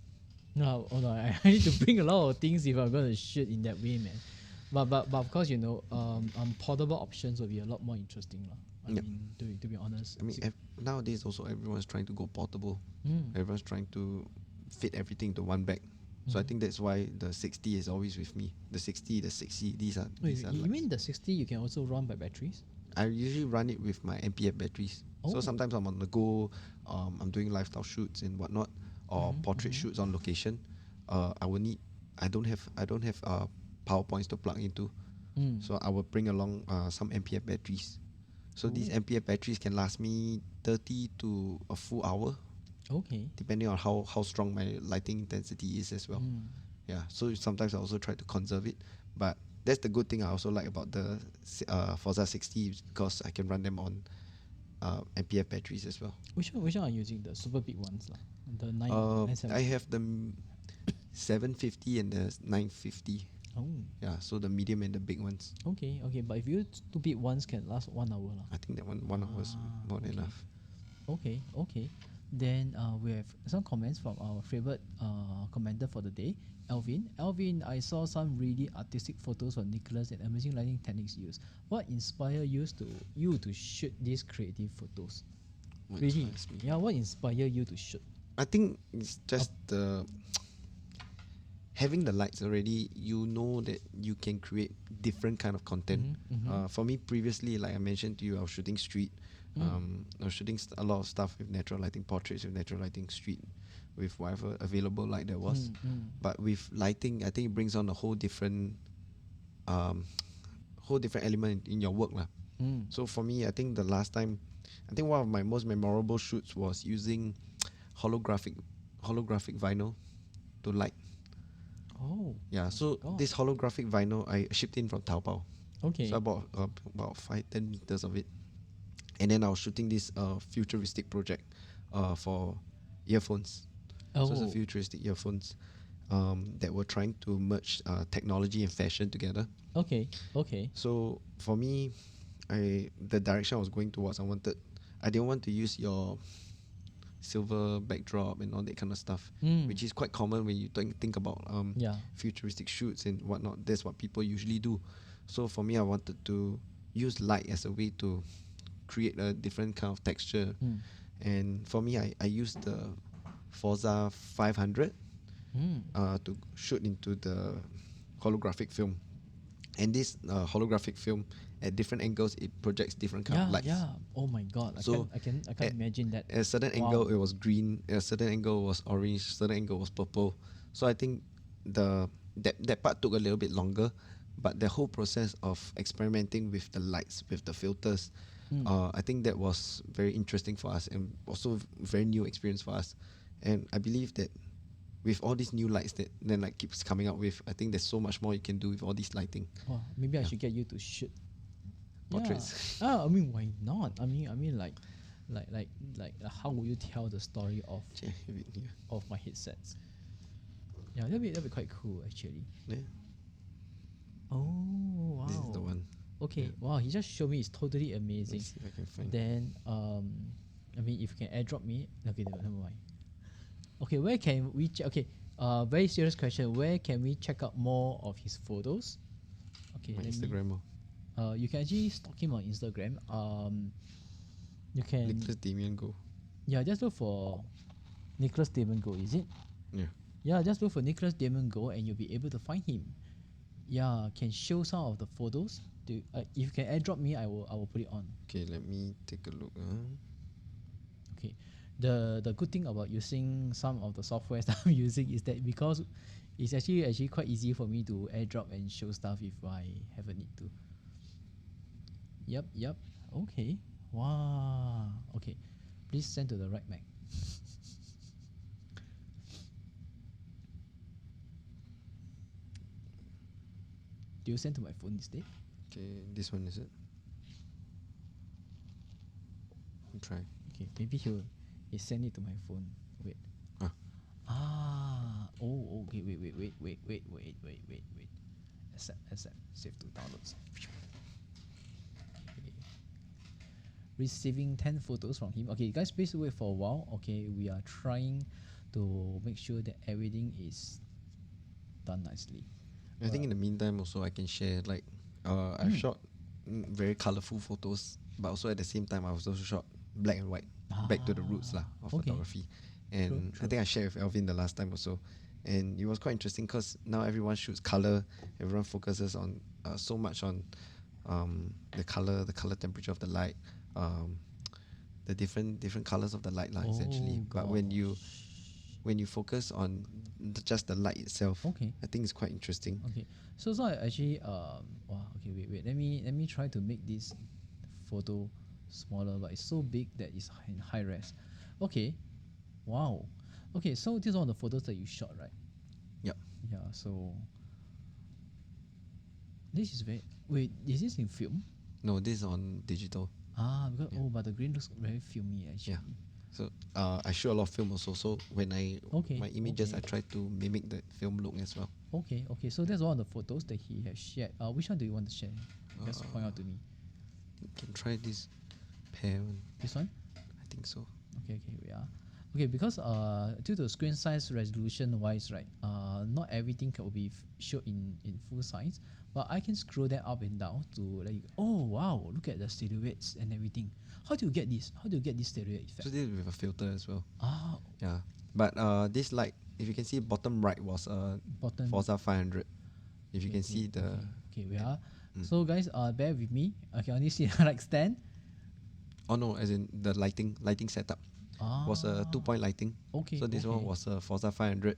No, I need to bring a lot of things if I'm going to shoot in that way, man. But of course, portable options will be a lot more interesting, I mean, to be honest. I mean, nowadays also everyone's trying to go portable. Everyone's trying to fit everything to one bag. So I think that's why the 60 is always with me. The 60, the 60, these are. You mean the 60 you can also run by batteries? I usually run it with my MPF batteries. So sometimes I'm on the go, I'm doing lifestyle shoots and whatnot, or portrait shoots on location. I don't have power points to plug into. So I will bring along some MPF batteries. So these MPF batteries can last me 30 to a full hour. Okay. Depending on how strong my lighting intensity is as well. Yeah. So sometimes I also try to conserve it. But that's the good thing I also like about the Forza 60 because I can run them on MPF batteries as well. Which one are you using? The super big ones? The 970? I have the 750 and the 950. Oh. Yeah, so the medium and the big ones. Okay. But if you two big ones can last 1 hour. I think that one hour is more than enough. Okay. Then we have some comments from our favorite commenter for the day, Alvin. Alvin, I saw some really artistic photos of Nicholas and amazing lighting techniques used. What inspired you to shoot these creative photos? Really? Yeah, what inspired you to shoot? I think it's just having the lights already, you know that you can create different kind of content. For me previously, like I mentioned to you, I was shooting street. I was shooting a lot of stuff with natural lighting, portraits with natural lighting, street with whatever available light there was. But with lighting, I think it brings on a whole different element in your work. So for me, I think one of my most memorable shoots was using holographic vinyl to light. Oh. Yeah, so this holographic vinyl I shipped in from Taobao. Okay. So I bought about 5-10 meters of it. And then I was shooting this futuristic project for earphones. So it's a futuristic earphones that were trying to merge technology and fashion together. Okay. So for me, the direction I was going towards, I didn't want to use your silver backdrop and all that kind of stuff, which is quite common when you think about futuristic shoots and whatnot. That's what people usually do. So for me, I wanted to use light as a way to create a different kind of texture And for me, I used the Forza 500 to shoot into the holographic film. And this holographic film, at different angles, it projects different kind of lights. Yeah. Oh my god. So I can't imagine that. At a certain Wow. angle, it was green. At a certain angle, it was orange. Certain angle was purple. So I think that part took a little bit longer, but the whole process of experimenting with the lights, with the filters, I think that was very interesting for us and also very new experience for us. And I believe that with all these new lights that Nanlite keeps coming up with, I think there's so much more you can do with all this lighting. Wow, maybe I should get you to shoot Portraits. Yeah. I mean, why not? I mean, like, how would you tell the story of my headsets? Yeah, that'd be quite cool actually. Yeah. Oh wow. This is the one. Okay. Yeah. Wow, he just showed me. It's totally amazing. Let's see if I can find. Then I mean, if you can airdrop me. Okay, never mind. Okay, where can we check? Okay, very serious question. Where can we check out more of his photos? Okay, My let me- Instagram. you can actually stalk him on Instagram. You can Nicholas Damien Goh. just look for Nicholas Damien Goh. Is it? Yeah. Yeah, just look for Nicholas Damien Goh, and you'll be able to find him. Yeah, can show some of the photos. If you can airdrop me, I will put it on. Okay, let me take a look. Okay. The good thing about using some of the software that I'm using is that because it's actually quite easy for me to airdrop and show stuff if I have a need to. Yep. Okay. Wow. Okay. Please send to the right Mac. Do you send to my phone instead? Okay, this one is it? I'll try. Okay, maybe he send it to my phone. Wait. Ah. Oh, okay. Wait. Accept. Save to downloads. Okay. Receiving 10 photos from him. Okay, guys, please wait for a while. Okay, we are trying to make sure that everything is done nicely. I think in the meantime also I can share like I've shot very colorful photos, but also at the same time I also shot black and white, back to the roots of okay. photography. And True. I think I shared with Alvin the last time also, and it was quite interesting because now everyone shoots color, everyone focuses on so much on the color temperature of the light, the different colors of the light essentially. But when you focus on just the light itself, Okay. I think it's quite interesting. Okay, so I actually okay, wait. Let me try to make this photo smaller, but it's so big that it's in high res. Okay, wow. Okay, so these are all the photos that you shot, right? Yep. Yeah. So this is very. Wait, is this in film? No, this is on digital. Because but the green looks very filmy actually. Yeah. So I shoot a lot of film also. So when my images, I okay. try to mimic the film look as well. Okay. So that's one of the photos that he has shared. Which one do you want to share? Just point out to me. You can try this pair one. This one. I think so. Okay, we are. Okay, because due to screen size resolution wise, right, not everything can be shown in full size, but I can scroll that up and down to let you. Oh wow, look at the silhouettes and everything. How do you get this? How do you get this silhouette effect? So this is with a filter as well. Yeah. But this light, if you can see bottom right was Bottom. Forza 500. If you can see the. Okay, we are. So guys, bear with me. I can only see the light stand. Oh no, as in the lighting setup was a 2-point lighting. Okay. So this one was a Forza 500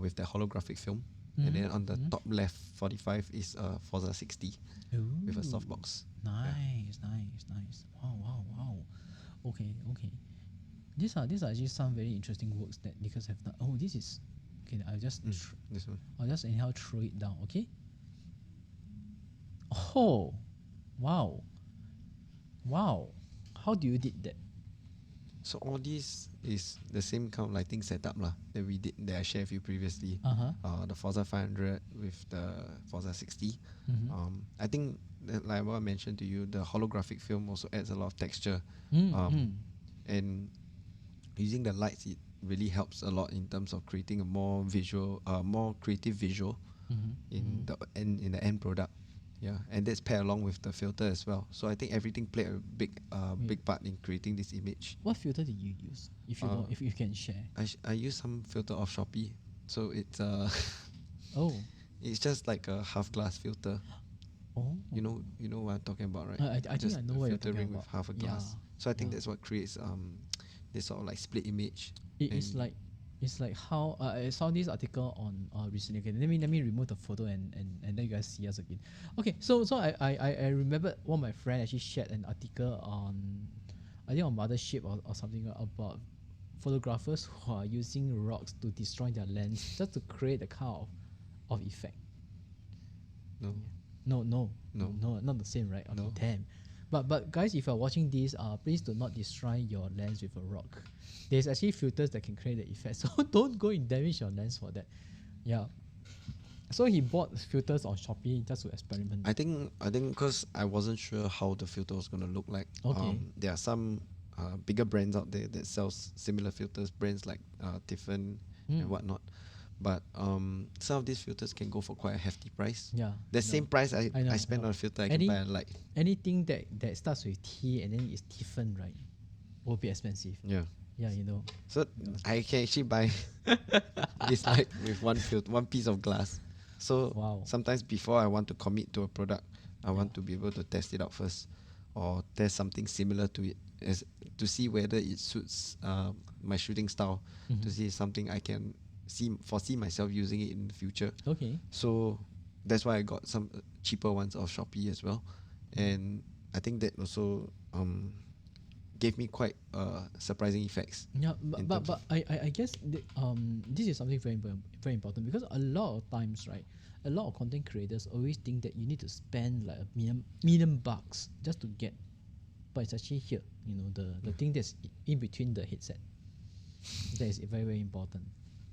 with the holographic film. And then on the top left 45 is a Forza 60 with a softbox. Nice. Wow. Okay. These are actually some very interesting works that Nicholas have done. Oh, this is okay. I'll just This one. I'll just anyhow throw it down. Okay. Oh, wow. How do you did that? So all this is the same kind of lighting setup that we did that I shared with you previously. The Forza 500 with the Forza 60. I think that, like what I mentioned to you, the holographic film also adds a lot of texture. And using the lights, it really helps a lot in terms of creating a more creative visual in the end product. Yeah, and that's paired along with the filter as well. So I think everything played a big part in creating this image. What filter did you use? If you don't, if you can share. I use some filter off Shopee, so it's Oh. it's just like a half glass filter. Oh. You know what I'm talking about, right? I think Just I know a what you're filter talking ring with about. half a glass. Yeah. So I think Yeah. that's what creates this sort of like split image. It's And like how I saw this article on recently. Okay, let me remove the photo and then you guys see us again. Okay, so I remember one of my friend actually shared an article on, I think on Mothership or something about photographers who are using rocks to destroy their lens just to create a kind of effect. no. No, No. not the same, right? Okay, No. damn. But guys, if you're watching this, please do not destroy your lens with a rock. There's actually filters that can create the effect, so don't go and damage your lens for that. Yeah. So he bought filters on Shopee just to experiment. I think because I wasn't sure how the filter was gonna look like. Okay. There are some bigger brands out there that sells similar filters, brands like Tiffin and whatnot. But some of these filters can go for quite a hefty price. Yeah. The same price I know, spend I know. on a filter, I Any- can buy a light. Anything that starts with T and then is Tiffin, right, will be expensive. Yeah. Yeah, you know. So I can actually buy this light with one piece of glass. So Wow. sometimes before I want to commit to a product, I want to be able to test it out first, or test something similar to it, as to see whether it suits my shooting style, to see something I can foresee myself using it in the future. Okay. So that's why I got some cheaper ones off Shopee as well, and I think that also gave me quite surprising effects. Yeah, in but terms I guess this is something very important, because a lot of times, right, a lot of content creators always think that you need to spend like a million bucks just to get, but it's actually here, you know, the thing that's in between the headset. That is very, very important.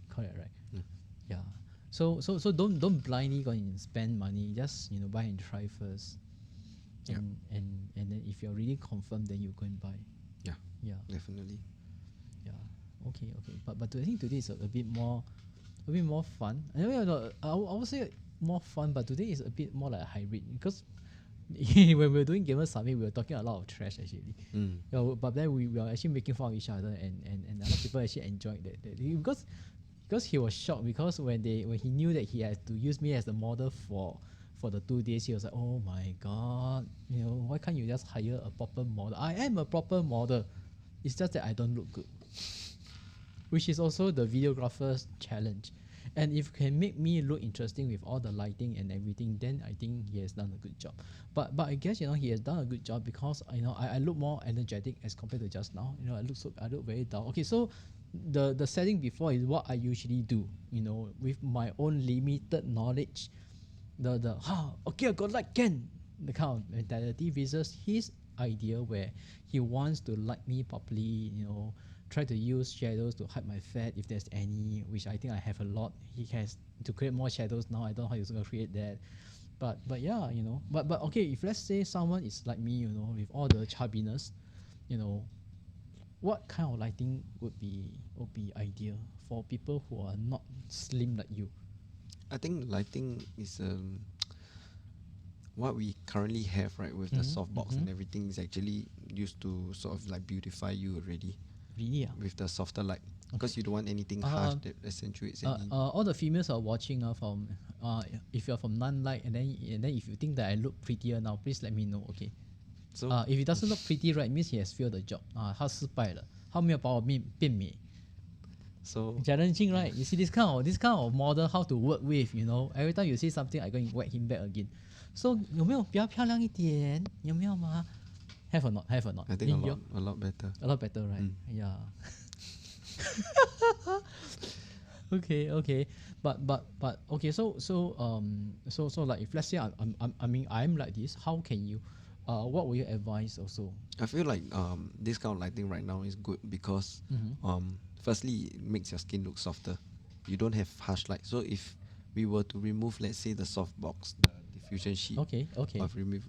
Correct, right? Yeah. So don't blindly go and spend money. Just, you know, buy and try first. And then if you're really confirmed, then you go and buy. Yeah, Yeah. definitely. Yeah. Okay. But I think today is a bit more fun. I mean, I would say more fun, but today is a bit more like a hybrid, because when we were doing Gamer Summit, we were talking a lot of trash actually. Yeah, but then we were actually making fun of each other, and a lot of people actually enjoyed that because he was shocked, because when he knew that he had to use me as the model for the 2 days, he was like, oh my god, you know, why can't you just hire a proper model? I am a proper model. It's just that I don't look good, which is also the videographer's challenge. And if you can make me look interesting with all the lighting and everything, then I think he has done a good job. But I guess, you know, he has done a good job because, you know, I look more energetic as compared to just now. You know, I look very dull. Okay, so the setting before is what I usually do. You know, with my own limited knowledge, okay, I got light, can, the kind of mentality, versus his idea where he wants to light me properly. You know, try to use shadows to hide my fat if there's any, which I think I have a lot. He has to create more shadows now. I don't know how he's gonna create that. But yeah, you know. But okay, if let's say someone is like me, you know, with all the chubbiness, you know, what kind of lighting would be ideal for people who are not slim like you? I think lighting is what we currently have, right, with the softbox and everything, is actually used to sort of like beautify you already. Really? With the softer light, because you don't want anything harsh that accentuates any. All the females are watching from if you're from Nanlite, and then if you think that I look prettier now, please let me know. Okay. So if it doesn't look pretty, right, means he has failed the job. 他失败了，他没有把我变美。so Challenging, right? You see this kind of model, how to work with, you know. Every time you see something, I go and whack him back again. So 有没有比较漂亮一点？有没有吗？ Have or not? Have or not? I think a lot better. A lot better, right? Yeah. Okay. But okay. So like, if let's say I'm like this, how can you? What will you advise also? I feel like this kind of lighting right now is good because firstly, it makes your skin look softer. You don't have harsh light. So if we were to remove, let's say, the soft box, the diffusion sheet, Okay. or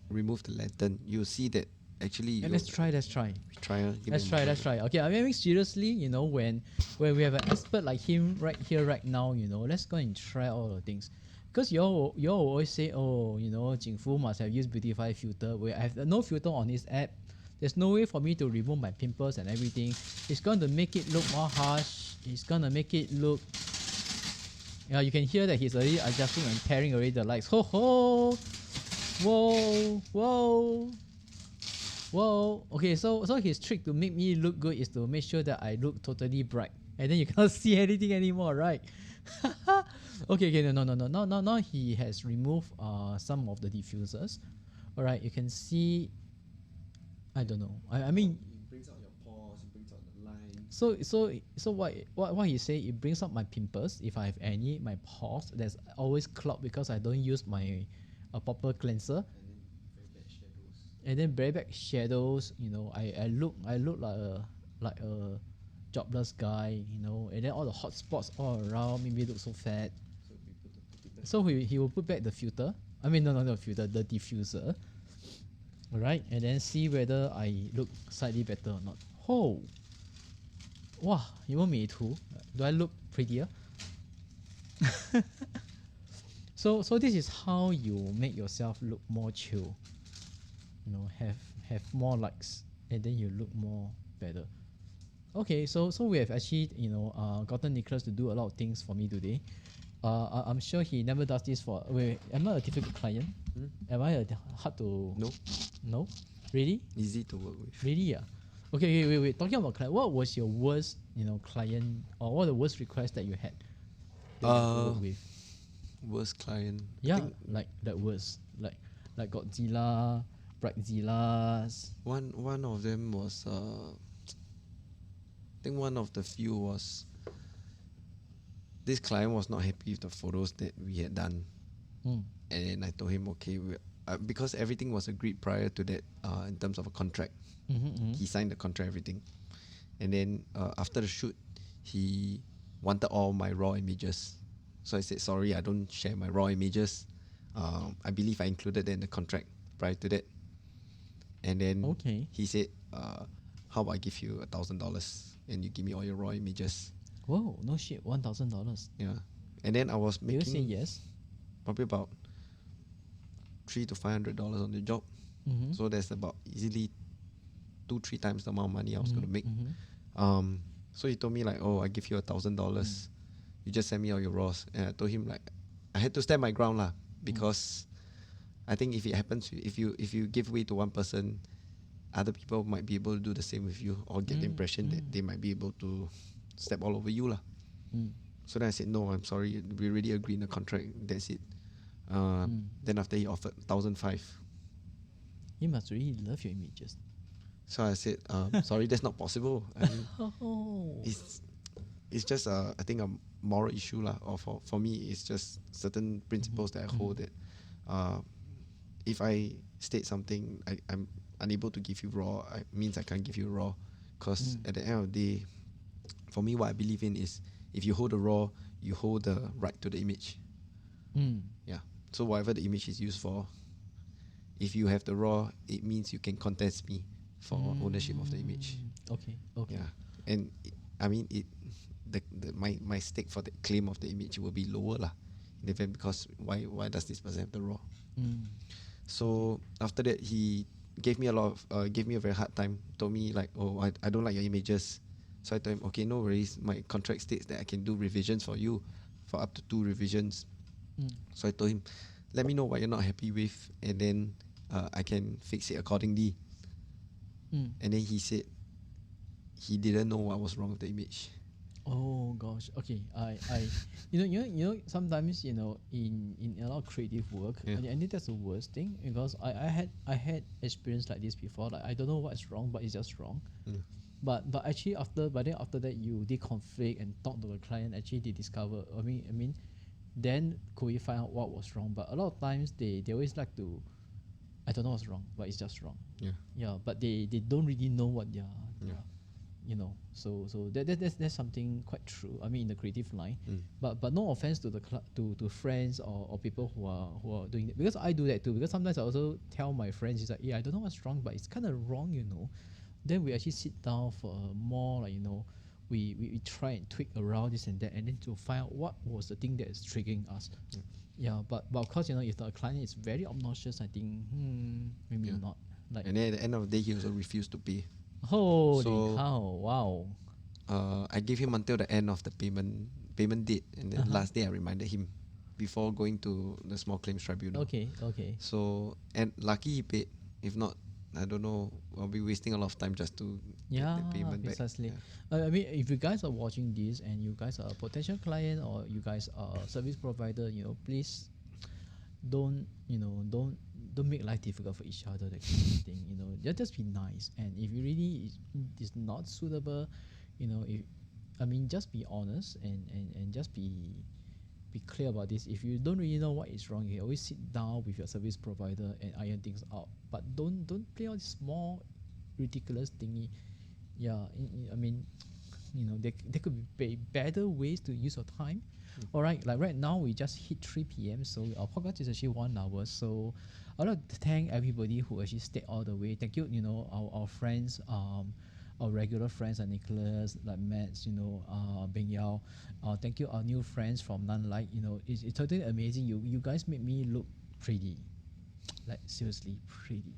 remove the lantern, you'll see that actually. Yeah, let's try. Let's try. Let's try. Okay, I mean, seriously, you know, when we have an expert like him right here, right now, you know, let's go and try all the things. because you all always say, oh, you know, Jingfu must have used Beautify filter. Where I have no filter on this app. There's no way for me to remove my pimples and everything. It's going to make it look more harsh. It's going to make it look... Yeah, you can hear that he's already adjusting and tearing away the lights. Ho ho! Whoa! Whoa! Whoa! Okay, so his trick to make me look good is to make sure that I look totally bright. And then you can't see anything anymore, right? Okay, no. Now he has removed some of the diffusers. Alright, you can see... I don't know. I mean... It brings out your pores, it brings out the line. So what he say? It brings out my pimples if I have any, my pores. There's always cloud because I don't use my proper cleanser. And then very bad shadows. You know, I look like a jobless guy. You know, and then all the hot spots all around made me look so fat. So he will put back the filter. I mean no filter, the diffuser. Alright, and then see whether I look slightly better or not. Oh! Wow, you want me too? Do I look prettier? So this is how you make yourself look more chill. You know, have more likes, and then you look more better. Okay, so we have actually, you know, gotten Nicholas to do a lot of things for me today. I'm sure he never does this for... Wait, am I a difficult client? Am I hard to... No? Really? Easy to work with. Really? Yeah. Okay, wait. Talking about client, what was your worst, you know, client, or what the worst request that you had? That you worked with? Worst client. Yeah, like that worst, like Godzilla, Brightzillas. One of them was I think one of the few was this client was not happy with the photos that we had done, and then I told him, okay, because everything was agreed prior to that in terms of a contract. He signed the contract, everything, and then after the shoot, he wanted all my raw images. So I said, sorry, I don't share my raw images. I believe I included that in the contract prior to that. And then he said, how about I give you $1,000 and you give me all your raw images? Whoa, no shit, $1,000. Yeah. And then I was making... Did you say yes? Probably about $300 to $500 on the job. So that's about easily 2-3 times the amount of money I was going to make. So he told me like, oh, I give you $1,000. You just send me all your raws. And I told him like, I had to stand my ground lah, because I think if it happens, if you give way to one person, other people might be able to do the same with you, or get the impression that they might be able to step all over you lah. So then I said, no, I'm sorry, we already agreed in the contract, that's it. Then after he offered 1,500. You must really love your images. So I said, sorry, that's not possible. I mean, it's just I think a moral issue lah, or for me it's just certain principles that I hold, that if I state something, I'm unable to give you raw, it means I can't give you raw, because at the end of the day, for me what I believe in is, if you hold the raw, you hold the right to the image. Yeah. So whatever the image is used for, if you have the raw, it means you can contest me for ownership of the image. Okay. Yeah. And I mean my stake for the claim of the image will be lower lah, in the event, because why does this person have the raw? So after that, he gave me a very hard time. Told me like, oh, I don't like your images. So I told him, okay, no worries. My contract states that I can do revisions for you, for up to 2 revisions. So I told him, let me know what you're not happy with, and then I can fix it accordingly. And then he said he didn't know what was wrong with the image. Oh gosh. Okay. I you know sometimes, you know, in a lot of creative work, I think that's the worst thing, because I had experience like this before. Like, I don't know what's wrong, but it's just wrong. But actually after that you deconflict and talk to the client, actually they discover, I mean then could we find out what was wrong? But a lot of times they always like to, I don't know what's wrong, but it's just wrong. Yeah, but they don't really know what they're you know, so that's something quite true. I mean, in the creative line, but no offense to the to friends or people who are doing it, because I do that too. Because sometimes I also tell my friends, it's like, yeah, I don't know what's wrong, but it's kind of wrong, you know. Then we actually sit down for a more, like, you know, we try and tweak around this and that, and then to find out what was the thing that is triggering us. Yeah, but of course, if the client is very obnoxious, I think maybe not. Like, And then at the end of the day, he also refused to pay. holy So- cow! Wow. I gave him until the end of the payment date, and then last day I reminded him before going to the small claims tribunal. Okay. So, and lucky he paid. If not, I don't know, I'll be wasting a lot of time just to get the payment back. precisely. Yeah. I mean, if you guys are watching this and you guys are a potential client or you guys are a service provider, please don't make life difficult for each other. That kind of thing. Just be nice. And if you really is not suitable, just be honest and just be clear about this. If you don't really know what is wrong, you can always sit down with your service provider and iron things out. But don't play all this small ridiculous thingy. Yeah, there could be better ways to use your time. All right, like right now we just hit 3 p.m. So our podcast is actually 1 hour. So I'd like to thank everybody who actually stayed all the way. Thank you, our friends, our regular friends like Nicholas, like Matt, Beng Yao. Thank you, our new friends from Nanlite. It's totally amazing. You guys make me look pretty, like seriously pretty.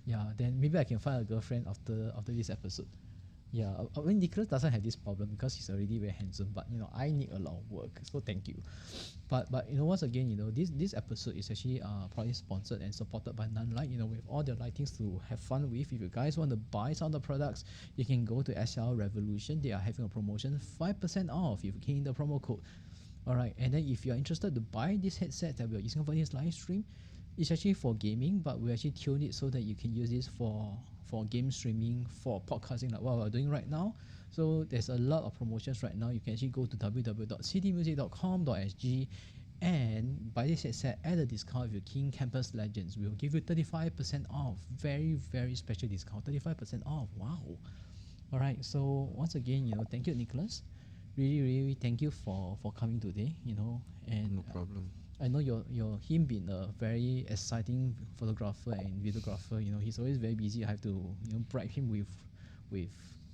Yeah, then maybe I can find a girlfriend after this episode. Yeah, I mean Nicholas doesn't have this problem because he's already very handsome. But I need a lot of work, so thank you. But once again, this episode is actually probably sponsored and supported by Nanlite. With all the lightings to have fun with. If you guys want to buy some of the products, you can go to SL Revolution. They are having a promotion, 5% off if you key in the promo code. All right, and then if you are interested to buy this headset that we are using for this live stream, it's actually for gaming, but we actually tune it so that you can use this for game streaming, for podcasting like what we're doing right now. So there's a lot of promotions right now. You can actually go to www.cdmusic.com.sg and buy this headset at a discount. If you're King Campus Legends, we'll give you 35% off. Very, very special discount, 35% off. Wow. All right, so once again, thank you, Nicholas. Really, really thank you for coming today, and No problem. I know him being a very exciting photographer and videographer. He's always very busy. I have to bribe him with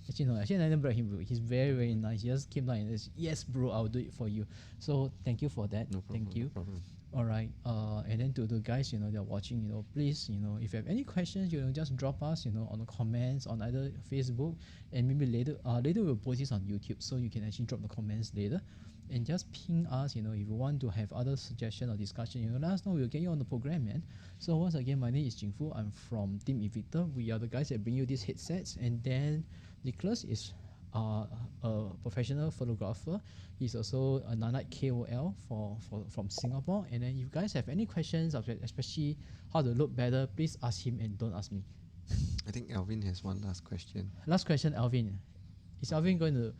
actually no, actually I didn't bribe him. He's very, very nice. He just came down and said, "Yes, bro, I'll do it for you." So thank you for that. No problem. Thank you. No problem. All right. And then to the guys, that are watching, please, if you have any questions, just drop us, on the comments on either Facebook, and maybe later we'll post this on YouTube, so you can actually drop the comments later, and just ping us, if you want to have other suggestion or discussion, let us know. We'll get you on the program, man. So once again, my name is Jingfu. I'm from Team IINVICTOR. We are the guys that bring you these headsets, and then Nicholas is a professional photographer. He's also a Nanlite KOL from Singapore. And then if you guys have any questions, especially how to look better, please ask him and don't ask me. I think Alvin has one last question. Last question, Alvin. Is Alvin going to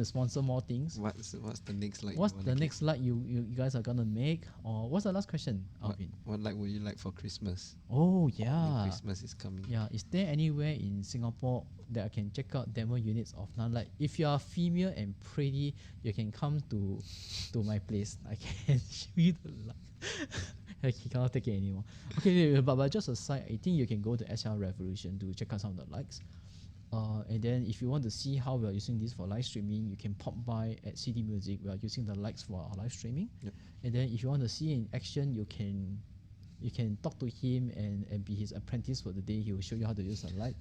sponsor more things? What's the next light? What's the next light you guys are gonna make? Or what's the last question, Alvin? What light would you like for Christmas? Oh I think yeah. Christmas is coming. Yeah, is there anywhere in Singapore that I can check out demo units of Nanlite? If you are female and pretty, you can come to my place. I can show you the light. He cannot take it anymore. Okay, but just aside, I think you can go to SL Revolution to check out some of the lights. And then if you want to see how we are using this for live streaming, you can pop by at CD Music. We are using the lights for our live streaming. Yep. And then if you want to see in action, you can talk to him and be his apprentice for the day. He will show you how to use the light.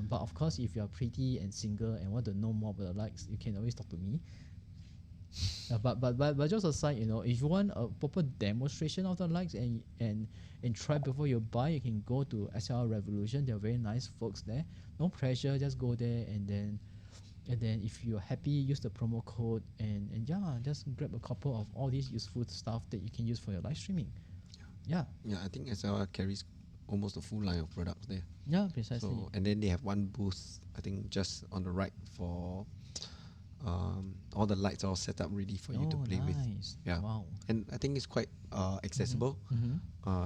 But of course, if you are pretty and single and want to know more about the lights, you can always talk to me. But just aside, if you want a proper demonstration of the lights and try before you buy, you can go to SL Revolution. They're very nice folks there. No pressure, just go there and then if you're happy, use the promo code and just grab a couple of all these useful stuff that you can use for your live streaming. Yeah, I think SL carries almost a full line of products there. yeah, precisely. So and then they have one booth, I think just on the right for all the lights are all set up ready for you to play with. Yeah. Wow. And I think it's quite accessible.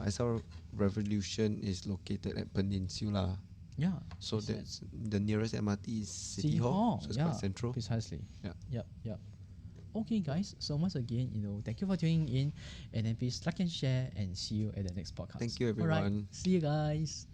SL Revolution is located at Peninsula. Yeah. So Exact- that's the nearest MRT is City Hall. So it's quite central. Precisely. Yeah. Yep. Okay, guys. So once again, thank you for tuning in, and then please like and share, and see you at the next podcast. Thank you, All right. everyone. See you guys.